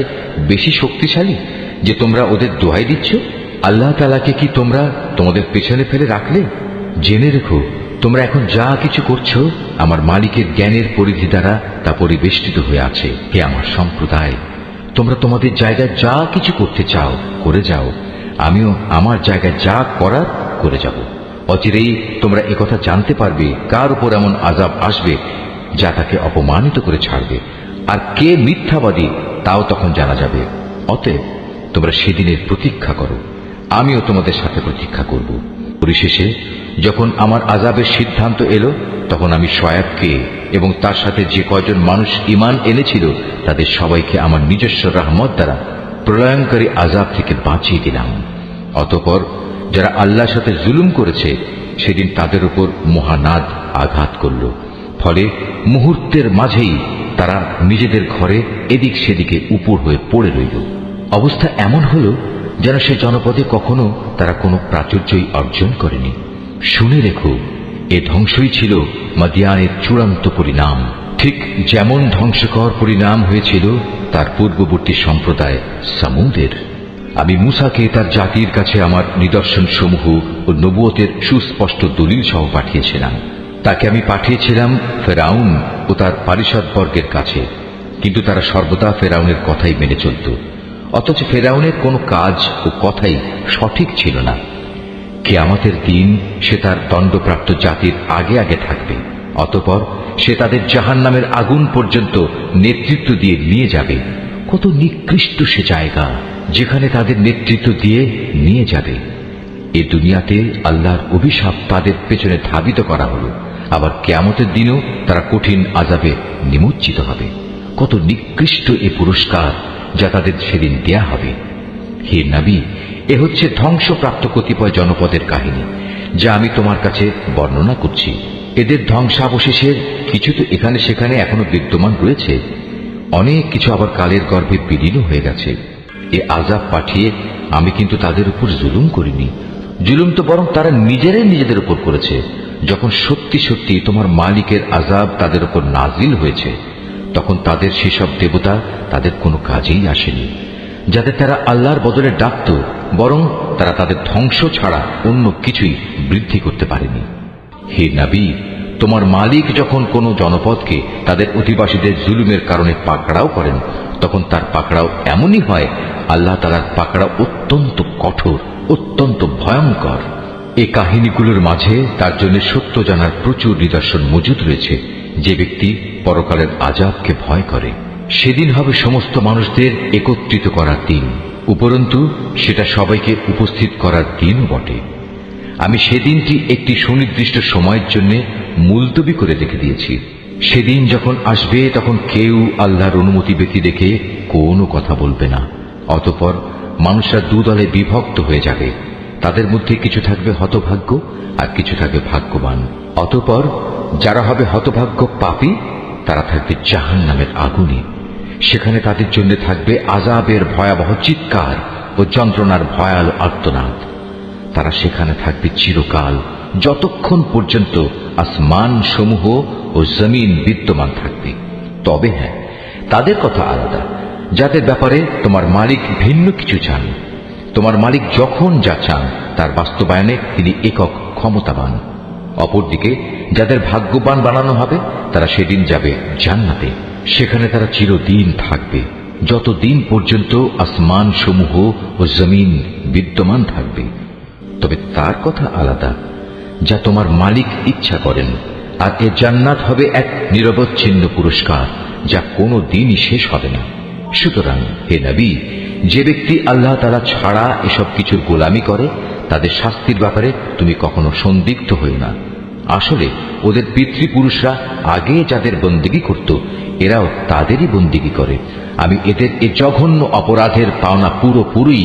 বেশি শক্তিশালী যে তোমরা ওদের দোহাই দিচ্ছ? আল্লাহ তাআলাকে কি তোমরা তোমাদের পেছনে ফেলে রাখলে? জেনে রেখো, তোমরা এখন যা কিছু করছো আমার মালিকের জ্ঞানের পরিধি দ্বারা তা পরিবেষ্টিত হয়ে আছে। হে আমার সম্প্রদায়, তোমরা তোমাদের জায়গায় যা কিছু করতে চাও করে যাও, আমিও আমার জায়গায় যা করার করে যাব। অচিরেই তোমরা একথা জানতে পারবে কার উপর এমন আযাব আসবে যা তাকে অপমানিত করে ছাড়বে, আর কে মিথ্যাবাদী তাও তখন জানা যাবে। অতএব তোমরা সেদিনের প্রতীক্ষা করো, আমিও তোমাদের সাথে প্রতীক্ষা করব। পরিশেষে যখন আমার আযাবের সিদ্ধান্ত এলো, তখন আমি শোয়েবকে এবং তার সাথে যে কয়জন মানুষ ঈমান এনেছিল তাদের সবাইকে আমার নিজস্ব রহমত দ্বারা প্রলয়ঙ্কারী আযাব থেকে বাঁচিয়ে দিলাম। অতঃপর যারা আল্লাহর সাথে জুলুম করেছে সেদিন তাদের উপর মহানাদ আঘাত করল, ফলে মুহূর্তের মাঝেই তারা নিজেদের ঘরে এদিক সেদিকে উপর হয়ে পড়ে রইল। অবস্থা এমন হল যেন সে জনপদে কখনো তারা কোনো প্রাচুর্যই অর্জন করেনি। শুনে রেখো, এ ধ্বংসই ছিল মাদিয়ানের চূড়ান্ত পরিণাম, ঠিক যেমন ধ্বংসকর পরিণাম হয়েছিল তার পূর্ববর্তী সম্প্রদায় সামুদের। আমি মূসাকে তার জাতির কাছে আমার নিদর্শন সমূহ ও নবুয়তের সুস্পষ্ট দলিল সহ পাঠিয়েছিলাম। তাকে আমি পাঠিয়েছিলাম ফেরাউন ও তার পারিষদবর্গের কাছে, কিন্তু তারা সর্বদা ফেরাউনের কথাই মেনে চলত। অথচ ফেরাউনের কোনো কাজ ও কথাই সঠিক ছিল না। কিয়ামতের দিন সে তার দণ্ডপ্রাপ্ত জাতির আগে আগে থাকবে, অতঃপর সে তাদের জাহান্নামের আগুন পর্যন্ত নেতৃত্ব দিয়ে নিয়ে যাবে। কত নিকৃষ্ট সে জায়গা যেখানে তাদের নেতৃত্ব দিয়ে নিয়ে যাবে। এ দুনিয়াতে আল্লাহর অভিশাপ তাদের পেছনে ধাবিত করা হলো, আবার কিয়ামতের দিনও তারা কঠিন আযাবে নিমজ্জিত হবে। কত নিকৃষ্ট এ পুরস্কার যা তাদের সেদিন দেয়া হবে। হে নবী, এ হচ্ছে ধ্বংসপ্রাপ্ত কতিপয় জনপদের কাহিনী যা আমি তোমার কাছে বর্ণনা করছি। এদের ধ্বংসাবশেষের কিছু তো এখানে সেখানে এখনো বিদ্যমান রয়েছে, অনেক কিছু আবার কালের গর্ভে বিলীন হয়ে গেছে। এ আযাব পাঠিয়ে আমি কিন্তু তাদের উপর জুলুম করিনি, জুলুম তো বরং তারা নিজেরাই নিজেদের উপর করেছে। যখন সত্যি সত্যি তোমার মালিকের আযাব তাদের উপর নাজিল হয়েছে, তখন তাদের সেসব দেবতা তাদের কোনো কাজেই আসেনি যাদের তারা আল্লাহর বদলে ডাকত, বরং তারা তাদের ধ্বংস ছাড়া অন্য কিছুই বৃদ্ধি করতে পারেনি। হে নবী, তোমার মালিক যখন কোনো জনপদকে তাদের অধিবাসীদের জুলুমের কারণে পাকড়াও করেন, তখন তার পাকড়াও এমনই হয়। আল্লাহ তাআলার পাকড়াও অত্যন্ত কঠোর, অত্যন্ত ভয়ঙ্কর। এই কাহিনীগুলোর মাঝে তার জন্য সত্য জানার প্রচুর নিদর্শন মজুদ রয়েছে। যে ব্যক্তি পরকালের আযাবকে ভয় করে, সেদিন হবে সমস্ত মানুষদের একত্রিত করার দিন, উপরন্তু সেটা সবাইকে উপস্থিত করার দিনও বটে। আমি সেদিনটি একটি সুনির্দিষ্ট সময়ের জন্য মুলতবি করে রেখে দিয়েছি। সেদিন যখন আসবে তখন কেউ আল্লাহর অনুমতি ব্যতি রেখে কোনো কথা বলবে না। অতঃপর মানুষরা দুদলে বিভক্ত হয়ে যাবে, তাদের মধ্যে কিছু থাকবে হতভাগ্য আর কিছু থাকবে ভাগ্যবান। অতঃপর যারা হবে হতভাগ্য পাপী, তারা থাকবে জাহান্নামের আগুনে। সেখানে তাদের জন্য থাকবে আযাবের ভয়াবহ চিৎকার ও যন্ত্রণার ভয়াল আর্তনাদ। তারা সেখানে থাকবে চিরকাল, যতক্ষণ পর্যন্ত আসমান সমূহ ও জমিন বিদ্যমান থাকবে। তবে হ্যাঁ, তাদের কথা আলাদা, যাদের ব্যাপারে তোমার মালিক ভিন্ন কিছু চান। তোমার মালিক যখন যা চান তার বাস্তবায়নে তিনি একক ক্ষমতাবান। অপরদিকে যাদের ভাগ্যবান বানানো হবে তারা সেদিন যাবে জান্নাতে, সেখানে তারা চিরদিন থাকবে, যতদিন পর্যন্ত আসমান সমূহ ও জমিন বিদ্যমান থাকবে। তবে তার কথা আলাদা, যা তোমার মালিক ইচ্ছা করেন, আর এ জান্নাত হবে এক নিরবচ্ছিন্ন পুরস্কার যা কোনো দিনই শেষ হবে না। সুতরাং হে নবী, যে ব্যক্তি আল্লাহ তাআলা ছাড়া এসব কিছুর গোলামি করে তাদের শাস্তির ব্যাপারে তুমি কখনো সন্দিগ্ধ হও না। আসলে ওদের পিতৃপুরুষরা আগে যাদের বন্দেগী করত এরাও তাদেরই বন্দেগী করে। আমি এদের এ জঘন্য অপরাধের পাওনা পুরোপুরি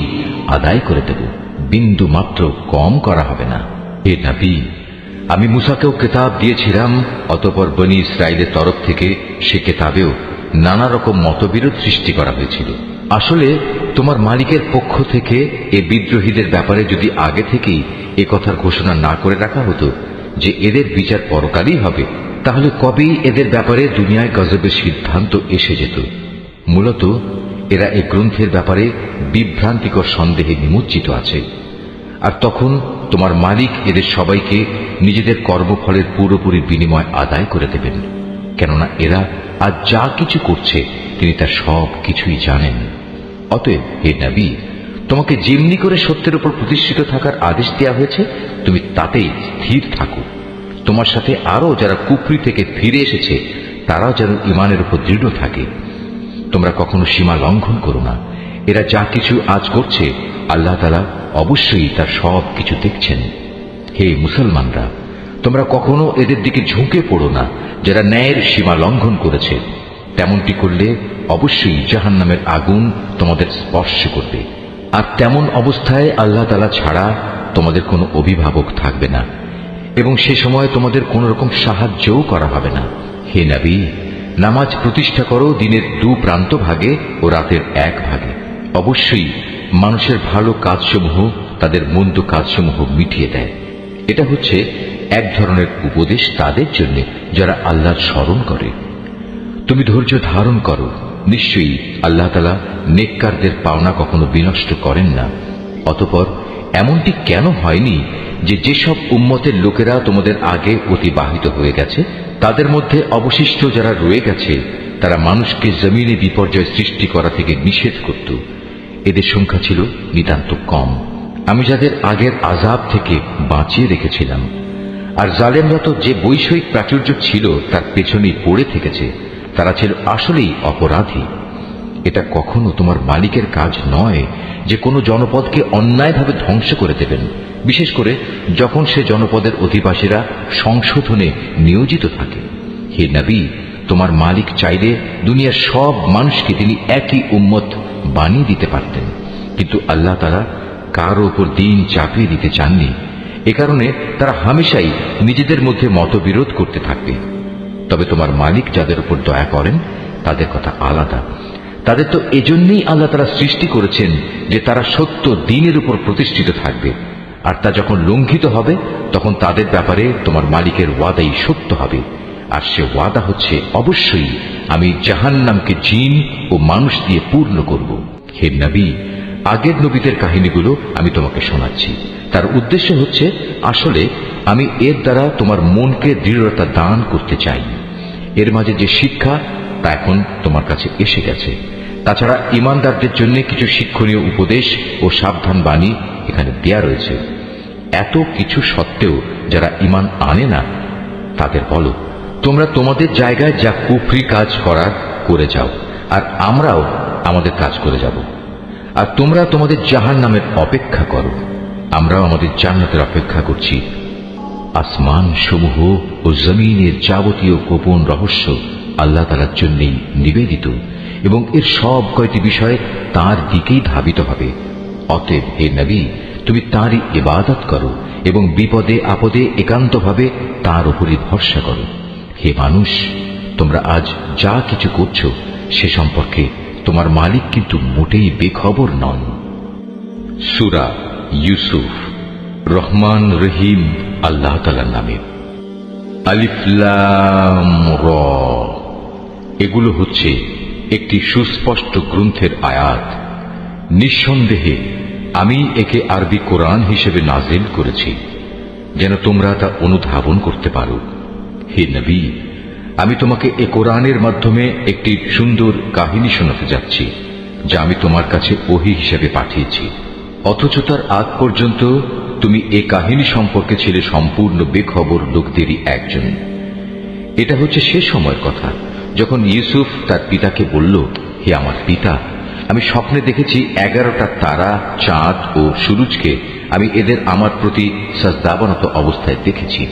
আদায় করে দেব, বিন্দু মাত্র কম করা হবে না। হে নবী, আমি মুসাকেও কিতাব দিয়েছিলাম, অতঃপর বনী ইসরাইলের তরফ থেকে সে কিতাবেও নানা রকম মতবিরোধ সৃষ্টি করা হয়েছিল। আসলে তোমার মালিকের পক্ষ থেকে এ বিদ্রোহীদের ব্যাপারে যদি আগে থেকেই এ কথার ঘোষণা না করে রাখা হতো যে এদের বিচার পরকালই হবে, তাহলে কবেই এদের ব্যাপারে দুনিয়ায় গজবের সিদ্ধান্ত এসে যেত। মূলত এরা এই গ্রন্থের ব্যাপারে বিভ্রান্তিকর সন্দেহে নিমজ্জিত আছে। আর তখন তোমার মালিক এদের সবাইকে নিজেদের কর্মফলের পুরোপুরি বিনিময় আদায় করে দেবেন, কেননা এরা আজ যা কিছু করছে তিনি তার সব কিছুই জানেন। অতএব হে নবী, তোমাকে যেমনি করে সত্যের উপর প্রতিষ্ঠিত থাকার আদেশ দেওয়া হয়েছে তুমি তাতেই স্থির থাকো। তোমার সাথে আরো যারা কুফরি থেকে ফিরে এসেছে তারাও যেন ঈমানের উপর দৃঢ় থাকে। তোমরা কখনো সীমা লঙ্ঘন করো না। এরা যা কিছু আজ করছে আল্লাহ তাআলা অবশ্যই তার সব কিছু দেখছেন। হে মুসলমানরা, তোমরা কখনো এদের দিকে ঝুঁকে পড়ো না যারা ন্যায়ের সীমা লঙ্ঘন করেছে। তেমনটি করলে অবশ্যই জাহান্নামের আগুন তোমাদের স্পর্শ করবে, আর তেমন অবস্থায় আল্লাহ তাআলা ছাড়া তোমাদের কোনো অভিভাবক থাকবে না, এবং সে সময় তোমাদের কোন রকম সাহায্যও করা হবে না। হে নবী, নামাজ প্রতিষ্ঠা করো দিনের 2 প্রান্ত ভাগে ও রাতের 1 ভাগে। অবশ্যই মানুষের ভালো কাজসমূহ তাদের মন্দ কাজসমূহ মিটিয়ে দেয়। এটা হচ্ছে এক ধরনের উপদেশ তাদের জন্য যারা আল্লাহর স্মরণ করে। তুমি ধৈর্য ধারণ করো, নিশ্চয়ই আল্লাহ তাআলা নেককারদের পাওনা কখনো বিনষ্ট করেন না। অতঃপর এমনটি কেন হয়নি যে যেসব উম্মতের লোকেরা তোমাদের আগে অতিবাহিত হয়ে গেছে তাদের মধ্যে অবশিষ্ট যারা রয়ে গেছে তারা মানুষকে জমিনে বিপর্যয় সৃষ্টি করা থেকে নিষেধ করত। এদের সংখ্যা ছিল নিতান্ত কম। আমি যাদের আগের আযাব থেকে বাঁচিয়ে রেখেছিলাম। আর জালেমরা তো যে বৈষয়িক প্রাচুর্য ছিল তার পেছনেই পড়ে থেকেছে, তারা ছিল আসলেই অপরাধী। এটা কখনো তোমার মালিকের কাজ নয় যে কোনো জনপদকে অন্যায়ভাবে ধ্বংস করে দেবেন, বিশেষ করে যখন সে জনপদের অধিবাসীরা সংশোধনে নিয়োজিত থাকে। হে নবী, তোমার মালিক চাইলে দুনিয়ার সব মানুষকে তিনি একই উম্মত বানিয়ে দিতে পারতেন, কিন্তু আল্লাহ তাআলা কারো উপর দিন চাপিয়ে দিতে চাননি। এ কারণে তারা হামেশাই নিজেদের মধ্যে মতবিরোধ করতে থাকবে। তবে তোমার মালিক যাদের উপর দয়া করেন তাদের কথা আলাদা। তাদের তো এজন্যই আল্লাহ তাআলা সৃষ্টি করেছেন যে তারা সত্য দ্বীনের উপর প্রতিষ্ঠিত থাকবে, আর তা যখন লঙ্ঘিত হবে তখন তাদের ব্যাপারে তোমার মালিকের ওয়াদাই সত্য হবে। আর সে ওয়াদা হচ্ছে, অবশ্যই আমি জাহান্নামকে জিন ও মানুষ দিয়ে পূর্ণ করব। হে নবী, আগের নবীদের কাহিনীগুলো আমি তোমাকে শোনাচ্ছি। তার উদ্দেশ্য হচ্ছে, আসলে আমি এর দ্বারা তোমার মনকে দৃঢ়তা দান করতে চাই। এর মাঝে যে শিক্ষা তা এখন তোমার কাছে এসে গেছে। তাছাড়া ঈমানদারদের জন্য কিছু শিক্ষণীয় উপদেশ ও সাবধান বাণী এখানে দেয়া রয়েছে। এত কিছু সত্ত্বেও যারা ঈমান আনে না তাদের বলো, তোমরা তোমাদের জায়গায় যা কুফরি কাজ করার করে যাও, আর আমরাও আমাদের কাজ করে যাব। আর তোমরা তোমাদের জাহান্নামের অপেক্ষা করো, আমরাও আমাদের জান্নাতের অপেক্ষা করছি। আসমান সমূহ ও জমিনের যাবতীয় গোপন রহস্য আল্লাহ তাআলার জন্যই নিবেদিত, এবং এর সব কয়টি বিষয় তাঁর দিকেই ধাবিত হবে। অতএব হে নবী, তুমি তাঁরই ইবাদত করো এবং বিপদে আপদে একান্তভাবে তাঁর উপরই ভরসা করো। হে মানুষ, তোমরা আজ যা কিছু করছো সে সম্পর্কে তোমার মালিক কিন্তু মোটেই বেখবর নন। সূরা ইউসুফ। রহমান রহিম আল্লাহ তাআলার নামে। আলিফ লাম র। এগুলো হচ্ছে একটি সুস্পষ্ট গ্রন্থের আয়াত। নিঃসন্দেহে আমি একে আরবি কোরআন হিসেবে নাজিল করেছি যেন তোমরা তা অনুধাবন করতে পারো। হে নবী, আমি তোমাকে এ কোরআনের মাধ্যমে একটি সুন্দর কাহিনী শোনাতে যাচ্ছি যা আমি তোমার কাছে ওহী হিসেবে পাঠিয়েছি, অথচ তার আগ পর্যন্ত তুমি এ কাহিনী সম্পর্কে ছিলে সম্পূর্ণ বেখবর লোকদেরই একজন। এটা হচ্ছে সে সময়ের কথা যখন ইউসুফ তার পিতাকে বলল, হে আমার পিতা, আমি স্বপ্নে দেখেছি 11টা তারা, চাঁদ ও সূরজকে আমি এদের আমার প্রতি সাজদাবনত অবস্থায় দেখেছি।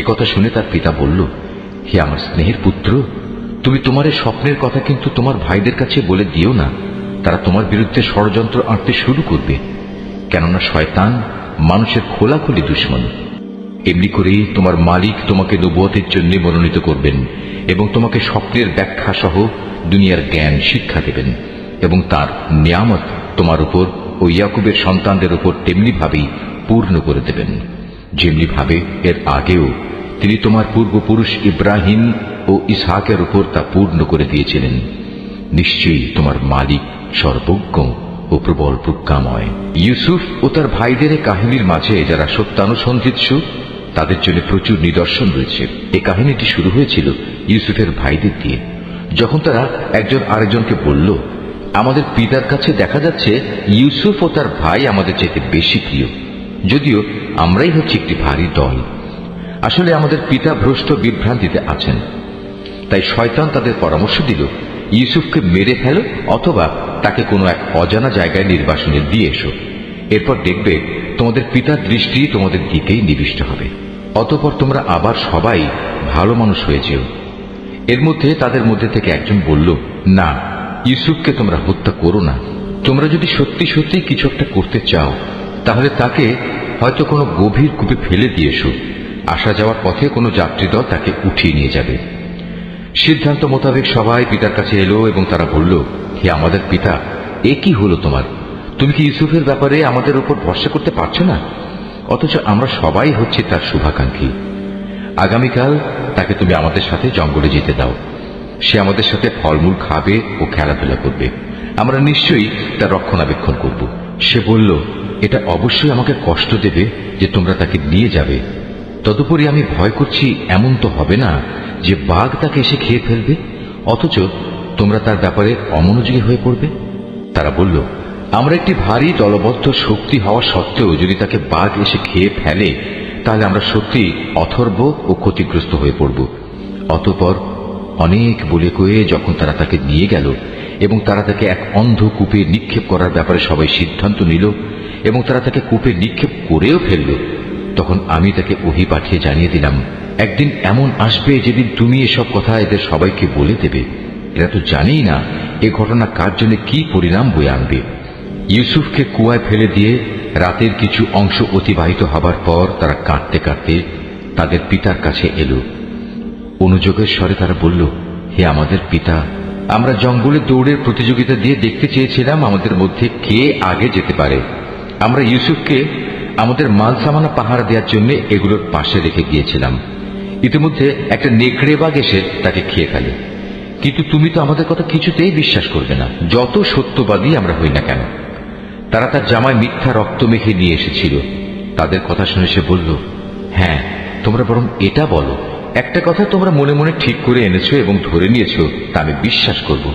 একথা শুনে তার পিতা বলল, হে আমার স্নেহের পুত্র, তুমি তোমার এই স্বপ্নের কথা কিন্তু তোমার ভাইদের কাছে বলে দিও না, তারা তোমার বিরুদ্ধে ষড়যন্ত্র আঁটতে শুরু করবে, কেননা শয়তান মানুষের খোলাখুলি দুশমন। এমনি করেই তোমার মালিক তোমাকে নবুয়তের জন্য মনোনীত করবেন এবং তোমাকে স্বপ্নের ব্যাখ্যা সহ দুনিয়ার জ্ঞান শিক্ষা দেবেন এবং তার নিয়ামত তোমার উপর ও ইয়াকুবের সন্তানদের উপর তেমনি ভাবেই পূর্ণ করে দেবেন যেমনি ভাবে এর আগেও তিনি তোমার পূর্বপুরুষ ইব্রাহিম ও ইসহাকের উপর তা পূর্ণ করে দিয়েছিলেন। নিশ্চয়ই তোমার মালিক সর্বজ্ঞ ও প্রবল প্রজ্ঞাময়। ইউসুফ ও তার ভাইদের কাহিনীর মাঝে যারা সত্যানুসন্ধিৎসু তাদের জন্য প্রচুর নিদর্শন রয়েছে। এই কাহিনীটি শুরু হয়েছিল ইউসুফের ভাইদের দিয়ে, যখন তারা একজন আরেকজনকে বলল, আমাদের পিতার কাছে দেখা যাচ্ছে ইউসুফ ও তার ভাই আমাদের চাইতে বেশি প্রিয়, যদিও আমরাই হচ্ছে একটি ভারী দল। আসলে আমাদের পিতা ভ্রষ্ট বিভ্রান্তিতে আছেন। তাই শয়তান তাদের পরামর্শ দিল, ইউসুফকে মেরে ফেলো অথবা তাকে কোনো এক অজানা জায়গায় নির্বাসনে দিয়ে এসো, এরপর দেখবে তোমাদের পিতার দৃষ্টি তোমাদের দিকেই নিবিষ্ট হবে, অতঃপর তোমরা আবার সবাই ভালো মানুষ হয়ে যেও। এর মধ্যে তাদের মধ্যে থেকে একজন বলল, না, ইউসুফকে তোমরা হত্যা করো না। তোমরা যদি সত্যি সত্যি কিছু একটা করতে চাও তাহলে তাকে হয়তো কোনো গভীর কূপে ফেলে দিয়ে এসো, আসা যাওয়ার পথে কোনো যাত্রী দল তাকে উঠিয়ে নিয়ে যাবে। সিদ্ধান্ত মোতাবেক সবাই পিতার কাছে এলো এবং তারা বলল, হে আমাদের পিতা, এ কি হলো তোমার? তুমি কি ইউসুফের ব্যাপারে আমাদের উপর ভরসা করতে পারছো না? অথচ আমরা সবাই হচ্ছে তার শুভাকাঙ্ক্ষী। আগামীকাল তাকে তুমি আমাদের সাথে জঙ্গলে যেতে দাও, সে আমাদের সাথে ফলমূল খাবে ও খেলাধুলা করবে, আমরা নিশ্চয়ই তার রক্ষণাবেক্ষণ করব। সে বলল, এটা অবশ্যই আমাকে কষ্ট দেবে যে তোমরা তাকে নিয়ে যাবে, তদুপরি আমি ভয় করছি এমন তো হবে না যে বাঘ তাকে এসে খেয়ে ফেলবে, অথচ তোমরা তার ব্যাপারে অমনোযোগী হয়ে পড়বে। তারা বলল, আমরা একটি ভারী দলবদ্ধ শক্তি হওয়া সত্ত্বেও যদি তাকে বাঘ এসে খেয়ে ফেলে তাহলে আমরা সত্যি অথর্ব ও ক্ষতিগ্রস্ত হয়ে পড়ব। অতঃপর অনেক বলে কয়ে যখন তারা তাকে নিয়ে গেল এবং তারা তাকে এক অন্ধ কূপে নিক্ষেপ করার ব্যাপারে সবাই সিদ্ধান্ত নিল এবং তারা তাকে কূপে নিক্ষেপ করেও ফেলল, তখন আমি তাকে ওহী পাঠিয়ে জানিয়ে দিলাম, একদিন এমন আসবে যেদিন তুমি এসব কথা এদের সবাইকে বলে দেবে। এরা তো জানেই না এ ঘটনা কার জন্য কি পরিণাম বয়ে আনবে। ইউসুফকে কুয়ায় ফেলে দিয়ে রাতের কিছু অংশ অতিবাহিত হবার পর তারা কাঁদতে কাঁদতে তাদের পিতার কাছে এলো। অনুযোগের স্বরে তারা বলল, হে আমাদের পিতা, আমরা জঙ্গলে দৌড়ের প্রতিযোগিতা দিয়ে দেখতে চেয়েছিলাম আমাদের মধ্যে কে আগে যেতে পারে। আমরা ইউসুফকে আমাদের মাল সামানা পাহারা দেওয়ার জন্য এগুলোর পাশে রেখে গিয়েছিলাম। ইতিমধ্যে একটা নেকড়ে বাঘ এসে তাকে খেয়ে ফেলে, কিন্তু তুমি তো আমাদের কথা কিছুতেই বিশ্বাস করবে না, যত সত্যবাদী আমরা হই না কেন। তারা তার জামায় মিথ্যা রক্ত মেখে নিয়ে এসেছিল। তাদের কথা শুনে সে বলল, হ্যাঁ, তোমরা বরং এটা বলো, একটা কথা তোমরা মনে মনে ঠিক করে এনেছো এবং ধরে নিয়েছো, তা আমি বিশ্বাস করব।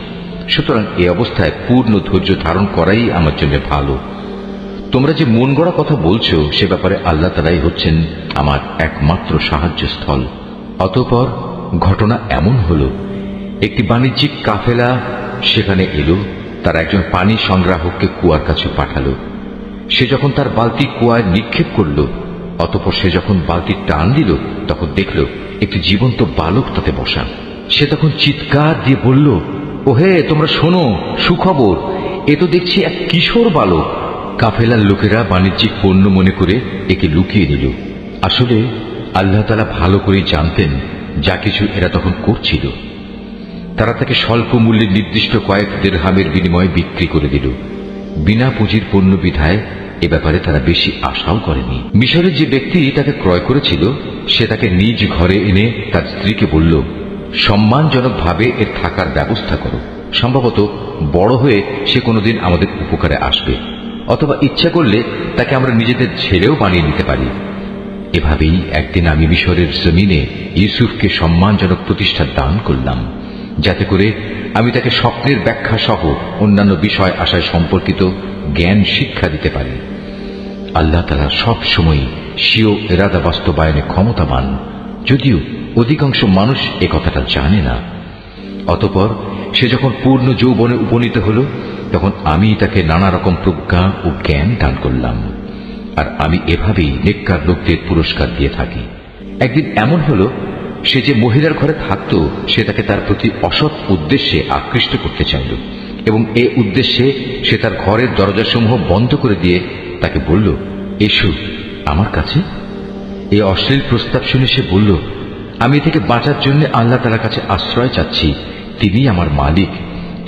সুতরাং এই অবস্থায় পূর্ণ ধৈর্য ধারণ করাই আমার জন্য ভালো। তোমরা যে মন গড়া কথা বলছো সে ব্যাপারে আল্লাহ তাআলাই হচ্ছেন আমার একমাত্র সাহায্যস্থল। অতঃপর ঘটনা এমন হল, একটি বাণিজ্যিক কাফেলা সেখানে এলো। তার একজন পানি সংগ্রাহককে কুয়ার কাছে পাঠালো। সে যখন তার বালতি কুয়ায় নিক্ষেপ করল, অতঃপর সে যখন বালতি টান দিল তখন দেখল একটি জীবন্ত বালক তাতে বসা। সে তখন চিৎকার দিয়ে বলল, ওহে, তোমরা শোনো, সুখবর, এ তো দেখছি এক কিশোর বালক। কাফেলার লোকেরা বাণিজ্যিক পণ্য মনে করে একে লুকিয়ে নিল। আসলে আল্লাহ তাআলা ভালো করেই জানতেন যা কিছু এরা তখন করছিল। তারা তাকে স্বল্প মূল্যে নির্দিষ্ট কয়েক দিরহামের বিনিময়ে বিক্রি করে দিল। বিনা পুঁজির পণ্য বিধায় এ ব্যাপারে তারা বেশি আশাও করেনি। মিশরের যে ব্যক্তি তাকে ক্রয় করেছিল সে তাকে নিজ ঘরে এনে তার স্ত্রীকে বলল, সম্মানজনকভাবে এর থাকার ব্যবস্থা করো, সম্ভবত বড় হয়ে সে কোনোদিন আমাদের উপকারে আসবে। অথবা ইচ্ছা করলে তাকে আমরা নিজেদের ছেলেও বানিয়ে নিতে পারি। এভাবেই একদিন আমি মিশরের জমিনে ইউসুফকে সম্মানজনক প্রতিষ্ঠা দান করলাম, যাতে করে আমি তাকে স্বপ্নের ব্যাখ্যা সহ অন্যান্য বিষয় আশয় সম্পর্কিত জ্ঞান শিক্ষা দিতে পারি। আল্লাহ তাআলা সব সময় স্বীয় ইরাদা বাস্তবায়নে ক্ষমতাবান, যদিও অধিকাংশ মানুষ এ কথাটা জানে না। অতঃপর সে যখন পূর্ণ যৌবনে উপনীত হল, তখন আমি তাকে নানা রকম প্রজ্ঞা ও জ্ঞান দান করলাম, আর আমি এভাবেই নেককার লোকদের পুরস্কার দিয়ে থাকি। একদিন এমন হল, সে যে মহিলার ঘরে থাকত সে তাকে তার প্রতি অসৎ উদ্দেশ্যে আকৃষ্ট করতে চাইল, এবং এ উদ্দেশ্যে সে তার ঘরের দরজাসমূহ বন্ধ করে দিয়ে তাকে বলল, এসো আমার কাছে। এই অশ্লীল প্রস্তাব শুনে সে বলল, আমি থেকে বাঁচার জন্য আল্লাহ তাআলার কাছে আশ্রয় চাচ্ছি। তিনি আমার মালিক,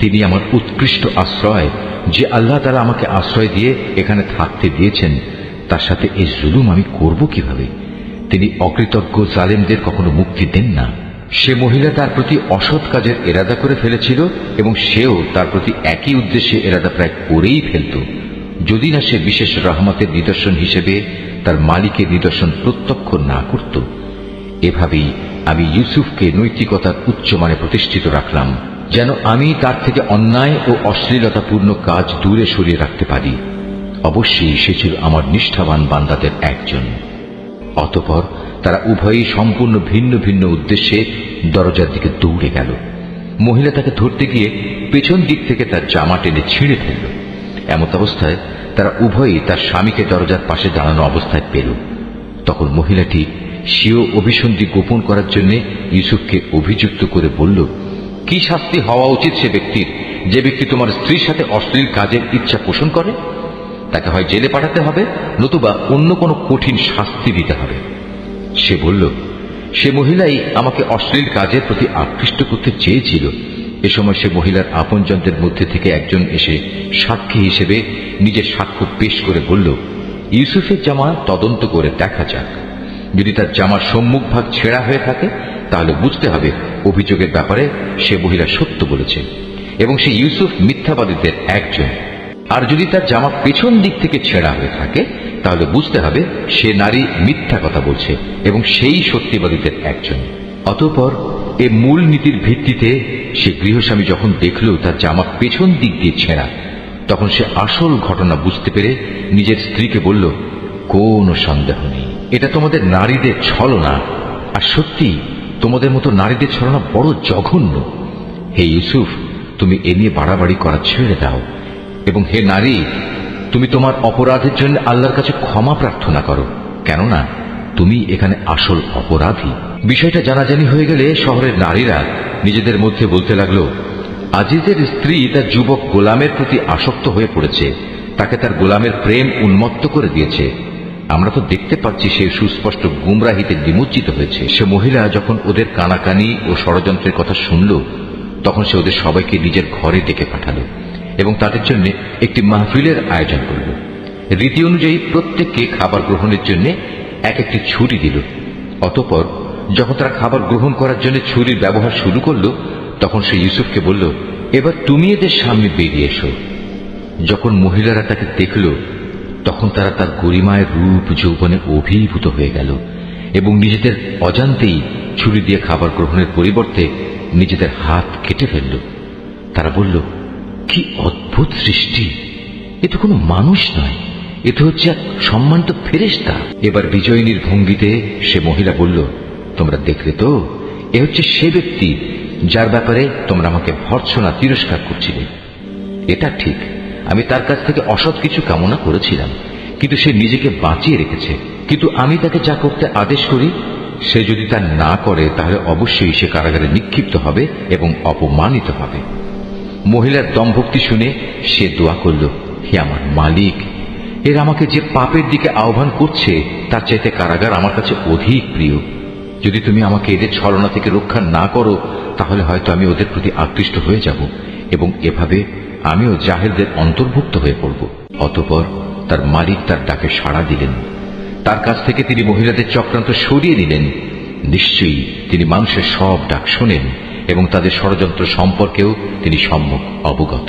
তিনি আমার উৎকৃষ্ট আশ্রয়। যে আল্লাহ তাআলা আমাকে আশ্রয় দিয়ে এখানে থাকতে দিয়েছেন, তার সাথে এই জুলুম আমি করব কিভাবে? তিনি অকৃতজ্ঞ জালেমদের কখনো মুক্তি দেন না। সে মহিলা তার প্রতি অসৎ কাজের এরাদা করে ফেলেছিল, এবং সেও তার প্রতি একই উদ্দেশ্যে এরাদা প্রায় করেই ফেলত, যদি না সে বিশেষ রহমতের নিদর্শন হিসেবে তার মালিকের নিদর্শন প্রত্যক্ষ না করত। এভাবেই আমি ইউসুফকে নৈতিকতার উচ্চমানে প্রতিষ্ঠিত রাখলাম, যেন আমি তার থেকে অন্যায় ও অশ্লীলতাপূর্ণ কাজ দূরে সরিয়ে রাখতে পারি। অবশ্যই সে ছিল আমার নিষ্ঠাবান বান্দাদের একজন। অতঃপর তারা উভয়ই সম্পূর্ণ ভিন্ন ভিন্ন উদ্দেশ্যে দরজার দিকে দৌড়ে গেল। মহিলা তাকে ধরতে গিয়ে পেছন দিক থেকে তার জামা টেনে ছিঁড়ে ফেলল। এমত অবস্থায় তারা উভয়ই তার স্বামীকে দরজার পাশে দাঁড়ানো অবস্থায় পেল। তখন মহিলাটি স্বীয় অভিসন্ধি গোপন করার জন্য ইউসুফকে অভিযুক্ত করে বলল, কি শাস্তি হওয়া উচিত সে ব্যক্তির, যে ব্যক্তি তোমার স্ত্রীর সাথে অশ্লীল কাজের ইচ্ছা পোষণ করে? তাকে হয় জেলে পাঠাতে হবে, নতুবা অন্য কোনো কঠিন শাস্তি দিতে হবে। সে বলল, সে মহিলাই আমাকে অশ্লীল কাজের প্রতি আকৃষ্ট করতে চেয়েছিল। এ সময় সে মহিলার আপনজনদের মধ্যে থেকে একজন এসে সাক্ষী হিসেবে নিজের সাক্ষ্য পেশ করে বলল, ইউসুফের জামা তদন্ত করে দেখা যাক। যদি তার জামার সম্মুখ ভাগ ছেঁড়া হয়ে থাকে, তাহলে বুঝতে হবে অভিযোগের ব্যাপারে সে মহিলা সত্য বলেছে, এবং সে ইউসুফ মিথ্যাবাদীদের একজন। আর যদি তার জামা পেছন দিক থেকে ছেঁড়া হয়ে থাকে, তাহলে বুঝতে হবে সে নারী মিথ্যা কথা বলছে, এবং সেই সত্যিবাদীদের একজন। অতঃপর এ মূল নীতির ভিত্তিতে সে গৃহস্বামী যখন দেখল তার জামা পেছন দিক দিয়ে ছেঁড়া, তখন সে আসল ঘটনা বুঝতে পেরে নিজের স্ত্রীকে বলল, কোনো সন্দেহ নেই, এটা তোমাদের নারীদের ছলনা। আর সত্যি তোমাদের মতো নারীদের ছলনা বড় জঘন্য। হে ইউসুফ, তুমি এ নিয়ে বাড়াবাড়ি করা ছেড়ে দাও, এবং হে নারী, তুমি তোমার অপরাধের জন্য আল্লাহর কাছে ক্ষমা প্রার্থনা করো, কেননা তুমি এখানে আসল অপরাধী। বিষয়টা জানাজানি হয়ে গেলে শহরের নারীরা নিজেদের মধ্যে বলতে লাগলো, আজিজের স্ত্রী তার যুবক গোলামের প্রতি আসক্ত হয়ে পড়েছে, তাকে তার গোলামের প্রেম উন্মত্ত করে দিয়েছে। আমরা তো দেখতে পাচ্ছি সে সুস্পষ্ট গুমরাহিতে নিমজ্জিত হয়েছে। সে মহিলা যখন ওদের কানাকানি ও ষড়যন্ত্রের কথা শুনল, তখন সে ওদের সবাইকে নিজের ঘরে ডেকে পাঠালো এবং তাদের জন্য একটি মাহফিলের আয়োজন করল। রীতি অনুযায়ী প্রত্যেককে খাবার গ্রহণের জন্য এক একটি ছুরি দিল। অতঃপর যখন তারা খাবার গ্রহণ করার জন্য ছুরির ব্যবহার শুরু করল, তখন সে ইউসুফকে বলল, এবার তুমি এদের সামনে বেরিয়ে এসো। যখন মহিলারা তাকে দেখল, তখন তারা তার গরিমায় রূপ যৌবনে অভিভূত হয়ে গেল এবং নিজেদের অজান্তেই ছুরি দিয়ে খাবার গ্রহণের পরিবর্তে নিজেদের হাত কেটে ফেলল। তারা বলল, কি অদ্ভুত সৃষ্টি, এ তো কোনো মানুষ নয়, এ তো হচ্ছে এক সম্মানিত ফেরেশতা। এবার বিজয়িনীর ভঙ্গিতে সে মহিলা বলল, তোমরা দেখলে তো, এ হচ্ছে সে ব্যক্তি যার ব্যাপারে তোমরা আমাকে ভর্ৎসনা তিরস্কার করছিলে। এটা ঠিক, আমি তার কাছ থেকে অসৎ কিছু কামনা করেছিলাম, কিন্তু সে নিজেকে বাঁচিয়ে রেখেছে। কিন্তু আমি তাকে যা করতে আদেশ করি, সে যদি তা না করে, তাহলে অবশ্যই সে কারাগারে নিক্ষিপ্ত হবে এবং অপমানিত হবে। মহিলার দমভক্তি শুনে সে দোয়া করল, হে আমার মালিক, এর আমাকে যে পাপের দিকে আহ্বান করছে তার চাইতে কারাগার আমার কাছে অধিক প্রিয়। যদি তুমি আমাকে এদের ছলনা থেকে রক্ষা না করো, তাহলে হয়তো আমি ওদের প্রতি আকৃষ্ট হয়ে যাব এবং এভাবে আমিও জাহেলদের অন্তর্ভুক্ত হয়ে পড়ব। অতঃপর তার মালিক তার ডাকে সাড়া দিলেন। তার কাছ থেকে তিনি মহিলাদের চক্রান্ত সরিয়ে নিলেন। নিশ্চয়ই তিনি মানুষের সব ডাক শোনেন এবং তাদের ষড়যন্ত্র সম্পর্কেও তিনি সম্যক অবগত।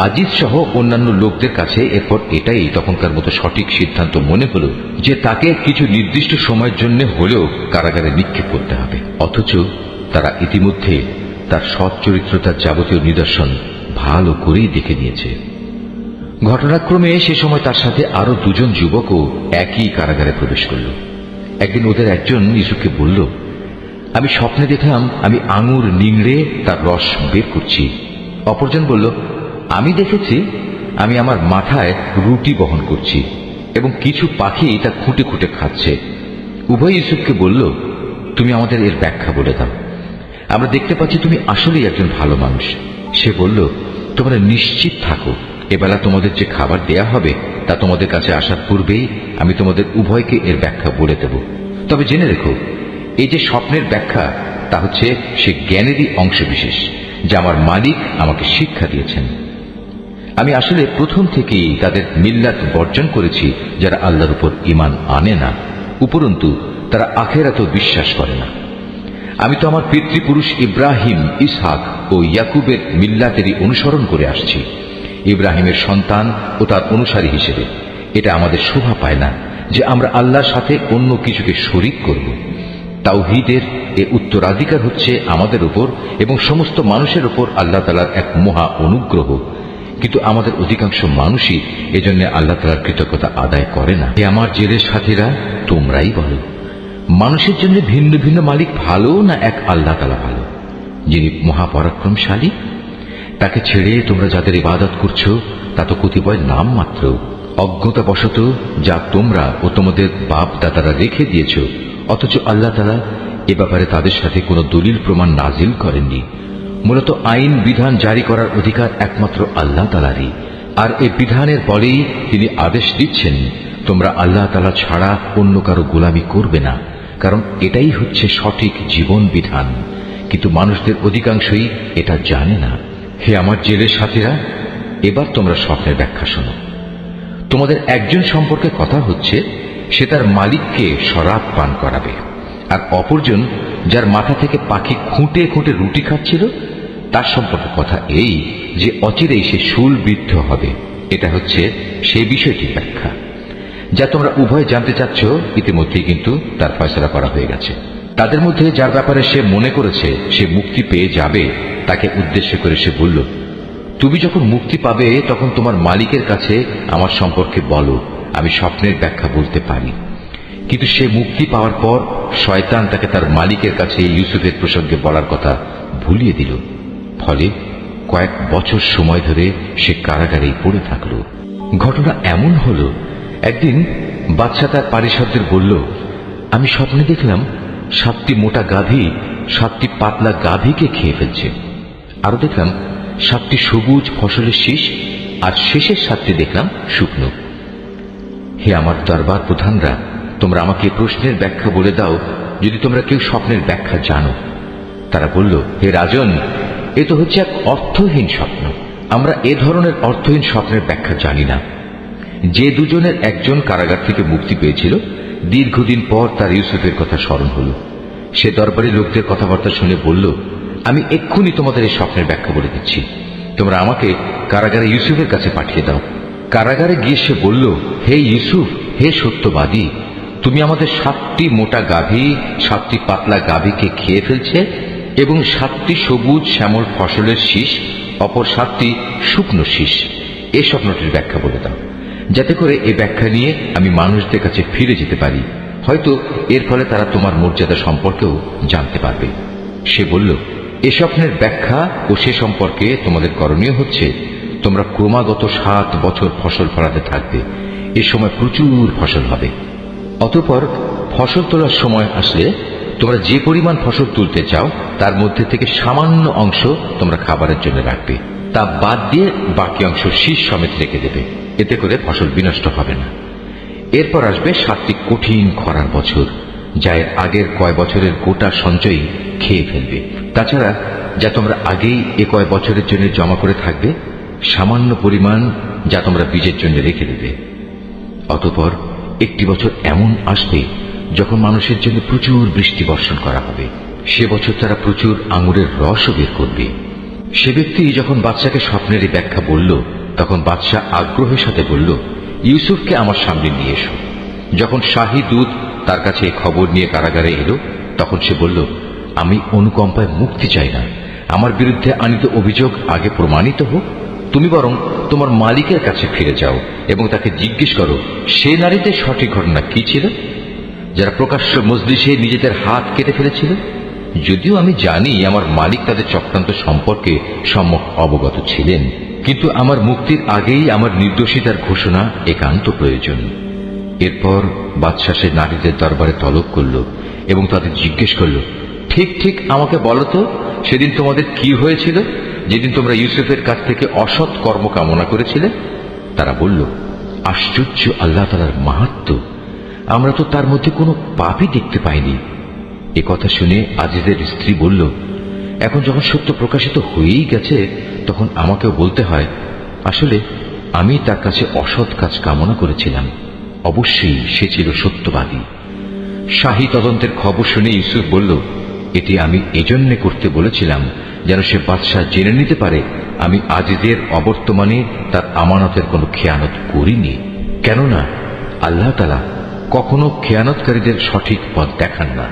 আজিজ সহ অন্যান্য লোকদের কাছে এরপর এটাই তখনকার মতো সঠিক সিদ্ধান্ত মনে হলো যে তাকে কিছু নির্দিষ্ট সময়ের জন্য হলেও কারাগারে নিক্ষেপ করতে হবে। অথচ তারা ইতিমধ্যে তার সৎ চরিত্রতার যাবতীয় নিদর্শন ভালো করেই দেখে নিয়েছে। ঘটনাক্রমে সে সময় তার সাথে আরো দুজন যুবকও একই কারাগারে প্রবেশ করল। একদিন ওদের একজন ইউসুফকে বলল, আমি স্বপ্নে দেখলাম আমি আঙুর নিংড়ে তার রস বের করছি। অপরজন বলল, আমি দেখেছি আমি আমার মাথায় রুটি বহন করছি এবং কিছু পাখি তা খুঁটে খুঁটে খাচ্ছে। উভয় ইউসুফকে বলল, তুমি আমাদের এর ব্যাখ্যা বলে দাও, আমরা দেখতে পাচ্ছি তুমি আসলেই একজন ভালো মানুষ। সে বলল, তোমরা নিশ্চিত থাকো, এবেলা তোমাদের যে খাবার দেয়া হবে তা তোমাদের কাছে আসার পূর্বেই আমি তোমাদের উভয়কে এর ব্যাখ্যা বলে দেব। তবে জেনে রেখো, এই যে স্বপ্নের ব্যাখ্যা তা হচ্ছে সে জ্ঞানেরই অংশবিশেষ যা আমার মালিক আমাকে শিক্ষা দিয়েছেন। আমি আসলে প্রথম থেকেই তাদের মিল্লাত বর্জন করেছি যারা আল্লাহর উপর ঈমান আনে না, উপরন্তু তারা আখিরাতেও বিশ্বাস করে না। আমি তো আমার পিতৃপুরুষ ইব্রাহিম, ইসহাক ও ইয়াকুবের মিল্লাতেরই অনুসরণ করে আসছি। ইব্রাহিমের সন্তান ও তার অনুসারী হিসেবে এটা আমাদের শোভা পায় না যে আমরা আল্লাহর সাথে অন্য কিছুকে শরীক করব। তাওহীদের এ উত্তরাধিকার হচ্ছে আমাদের উপর এবং সমস্ত মানুষের উপর আল্লাহ তাআলার এক মহা অনুগ্রহ, কিন্তু আমাদের অধিকাংশ মানুষই এজন্য আল্লাহ তাআলার কৃতজ্ঞতা আদায় করে না। হে আমার জেলের সাথীরা, তোমরাই বলো, মানুষের জন্য ভিন্ন ভিন্ন মালিক ভালো না এক আল্লাহ তাআলা ভালো, যিনি মহাপরাক্রমশালী? তাকে ছেড়ে তোমরা যাদের ইবাদত করছো তা তো কতিপয় নাম মাত্র, অজ্ঞতাবশত যা তোমরা ও তোমাদের বাপ দাদারা রেখে দিয়েছ, অথচ আল্লাহ তাআলা এ ব্যাপারে তাদের সাথে কোনো দলিল প্রমাণ নাজিল করেননি। মূলত আইন বিধান জারি করার অধিকার একমাত্র আল্লাহ তাআলারই, আর এই বিধানের বলেই তিনি আদেশ দিচ্ছেন, তোমরা আল্লাহ তাআলা ছাড়া অন্য কারো গোলামি করবে না, কারণ এটাই হচ্ছে সঠিক জীবন বিধান। কিন্তু মানুষদের অধিকাংশই এটা জানে না। হে আমার জেলের সাথীরা, এবার তোমরা স্বপ্নের ব্যাখ্যা শোনো। তোমাদের একজন সম্পর্কে কথা হচ্ছে সে তার মালিককে শরাব পান করাবে, আর অপরজন যার মাথা থেকে পাখি খুঁটে খুঁটে রুটি খাচ্ছিল তার সম্পর্কে কথা এই যে অচিরেই সে শূলবিদ্ধ হবে। এটা হচ্ছে সেই বিষয়টির ব্যাখ্যা যা তোমরা উভয় জানতে চাচ্ছ। ইতিমধ্যেই কিন্তু তার ফয়সালা করা হয়ে গেছে। তাদের মধ্যে যার ব্যাপারে সে মনে করেছে সে মুক্তি পেয়ে যাবে তাকে উদ্দেশ্য করে সে বলল, তুমি যখন মুক্তি পাবে তখন তোমার মালিকের কাছে আমার সম্পর্কে বলো, আমি স্বপ্নের ব্যাখ্যা বলতে পারি। কিন্তু সে মুক্তি পাওয়ার পর শয়তান তাকে তার মালিকের কাছে ইউসুফের প্রসঙ্গে বলার কথা ভুলিয়ে দিল। ফলে কয়েক বছর সময় ধরে সে কারাগারেই পড়ে থাকল। ঘটনা এমন হল, একদিন বাদশা তার পারিষদদের বলল, আমি স্বপ্নে দেখলাম 7টি মোটা গাভী 7টি পাতলা গাভীকে খেয়ে ফেলছে। আরো দেখলাম 7টি সবুজ ফসলের শীষ, আর শেষের 7টি দেখলাম শুকনো। হে আমার দরবার প্রধানরা, তোমরা আমাকে প্রশ্নের ব্যাখ্যা বলে দাও যদি তোমরা কেউ স্বপ্নের ব্যাখ্যা জানো। তারা বলল, হে রাজন, এ তো হচ্ছে এক অর্থহীন স্বপ্ন। আমরা এ ধরনের অর্থহীন স্বপ্নের ব্যাখ্যা জানি না। যে দুজনের একজন কারাগার থেকে মুক্তি পেয়েছিল, দীর্ঘদিন পর তার ইউসুফের কথা স্মরণ হল। সে দরবারি লোকদের কথাবার্তা শুনে বলল, আমি এক্ষুনি তোমাদের এই স্বপ্নের ব্যাখ্যা বলে দিচ্ছি, তোমরা আমাকে কারাগারে ইউসুফের কাছে পাঠিয়ে দাও। কারাগারে গিয়ে সে বলল, হে ইউসুফ, হে সত্যবাদী, তুমি আমাদের 7টি মোটা গাভী 7টি পাতলা গাভীকে খেয়ে ফেলছে এবং 7টি সবুজ শ্যামল ফসলের শীষ, অপর 7টি শুকনো শীষ। এই স্বপ্নটির ব্যাখ্যা বলে দাও, যাতে করে এই ব্যাখ্যা নিয়ে আমি মানুষদের কাছে ফিরে যেতে পারি। হয়তো এর ফলে তারা তোমার মর্যাদা সম্পর্কেও জানতে পারবে। সে বলল, এ স্বপ্নের ব্যাখ্যা ও সে সম্পর্কে তোমাদের করণীয় হচ্ছে, তোমরা ক্রমাগত 7 বছর ফসল ফলাতে থাকবে। এ সময় প্রচুর ফসল হবে। অতঃপর ফসল তোলার সময় আসলে তোমরা যে পরিমাণ ফসল তুলতে চাও তার মধ্যে থেকে সামান্য অংশ তোমরা খাবারের জন্য রাখবে, তা বাদ দিয়ে বাকি অংশ শীষ সমেত রেখে দেবে। এতে করে ফসল বিনষ্ট হবে না। এরপর আসবে 7টি কঠিন খরার বছর, যা এর আগের কয় বছরের গোটা সঞ্চয় খেয়ে ফেলবে। তাছাড়া যা তোমরা আগেই এ কয় বছরের জন্য জমা করে থাকবে, সামান্য পরিমাণ যা তোমরা বীজের জন্য রেখে দেবে। অতঃপর একটি বছর এমন আসবে যখন মানুষের জন্য প্রচুর বৃষ্টি বর্ষণ করা হবে। সে বছর তারা প্রচুর আঙুরের রসও বের করবে। সে ব্যক্তি যখন বাদশাকে স্বপ্নের এই ব্যাখ্যা বলল, তখন বাদশাহ আগ্রহের সাথে বলল, ইউসুফকে আমার সামনে নিয়ে এসো। যখন শাহী দূত তার কাছে এই খবর নিয়ে কারাগারে এলো, তখন সে বলল, আমি অনুকম্পায় মুক্তি চাই না। আমার বিরুদ্ধে আনিত অভিযোগ আগে প্রমাণিত হোক। তুমি বরং তোমার মালিকের কাছে ফিরে যাও এবং তাকে জিজ্ঞেস করো, সে নারীদের সঠিক ঘটনা কি ছিল, যারা প্রকাশ্য মজলিসে নিজেদের হাত কেটে ফেলেছিল। যদিও আমি জানি আমার মালিক তাদের চক্রান্ত সম্পর্কে সম্যক অবগত ছিলেন, কিন্তু আমার মুক্তির আগেই আমার নির্দোষিতার ঘোষণা একান্ত প্রয়োজন। এরপর বাদশাহ সে নারীদের দরবারে তলব করল এবং তাদের জিজ্ঞেস করল, ঠিক ঠিক আমাকে বলো তো, সেদিন তোমাদের কি হয়েছিল, যেদিন তোমরা ইউসুফের কাছ থেকে অসৎ কর্ম কামনা করেছিলে? তারা বলল, আশ্চর্য আল্লাহ তাআলার মাহাত্ম্য, আমরা তো তার মধ্যে কোনো পাপই দেখতে পাইনি। এ কথা শুনে আজিজের স্ত্রী বলল, এখন যখন সত্য প্রকাশিত হয়েই গেছে, তখন আমাকেও বলতে হয়, আসলে আমি তার কাছে অসৎ কাজ কামনা করেছিলাম। অবশ্যই সে ছিল সত্যবাদী। শাহী তদন্তের খবর শুনে ইউসুফ বলল, এটি আমি এজন্য করতে বলেছিলাম যেন সে বাদশাহ জেনে নিতে পারে আমি আজিজের অবর্তমানে তার আমানতের কোনো খেয়ানত করিনি। কেননা আল্লাহ তাআলা কখনো খেয়ানতকারীদের সঠিক পথ দেখান না।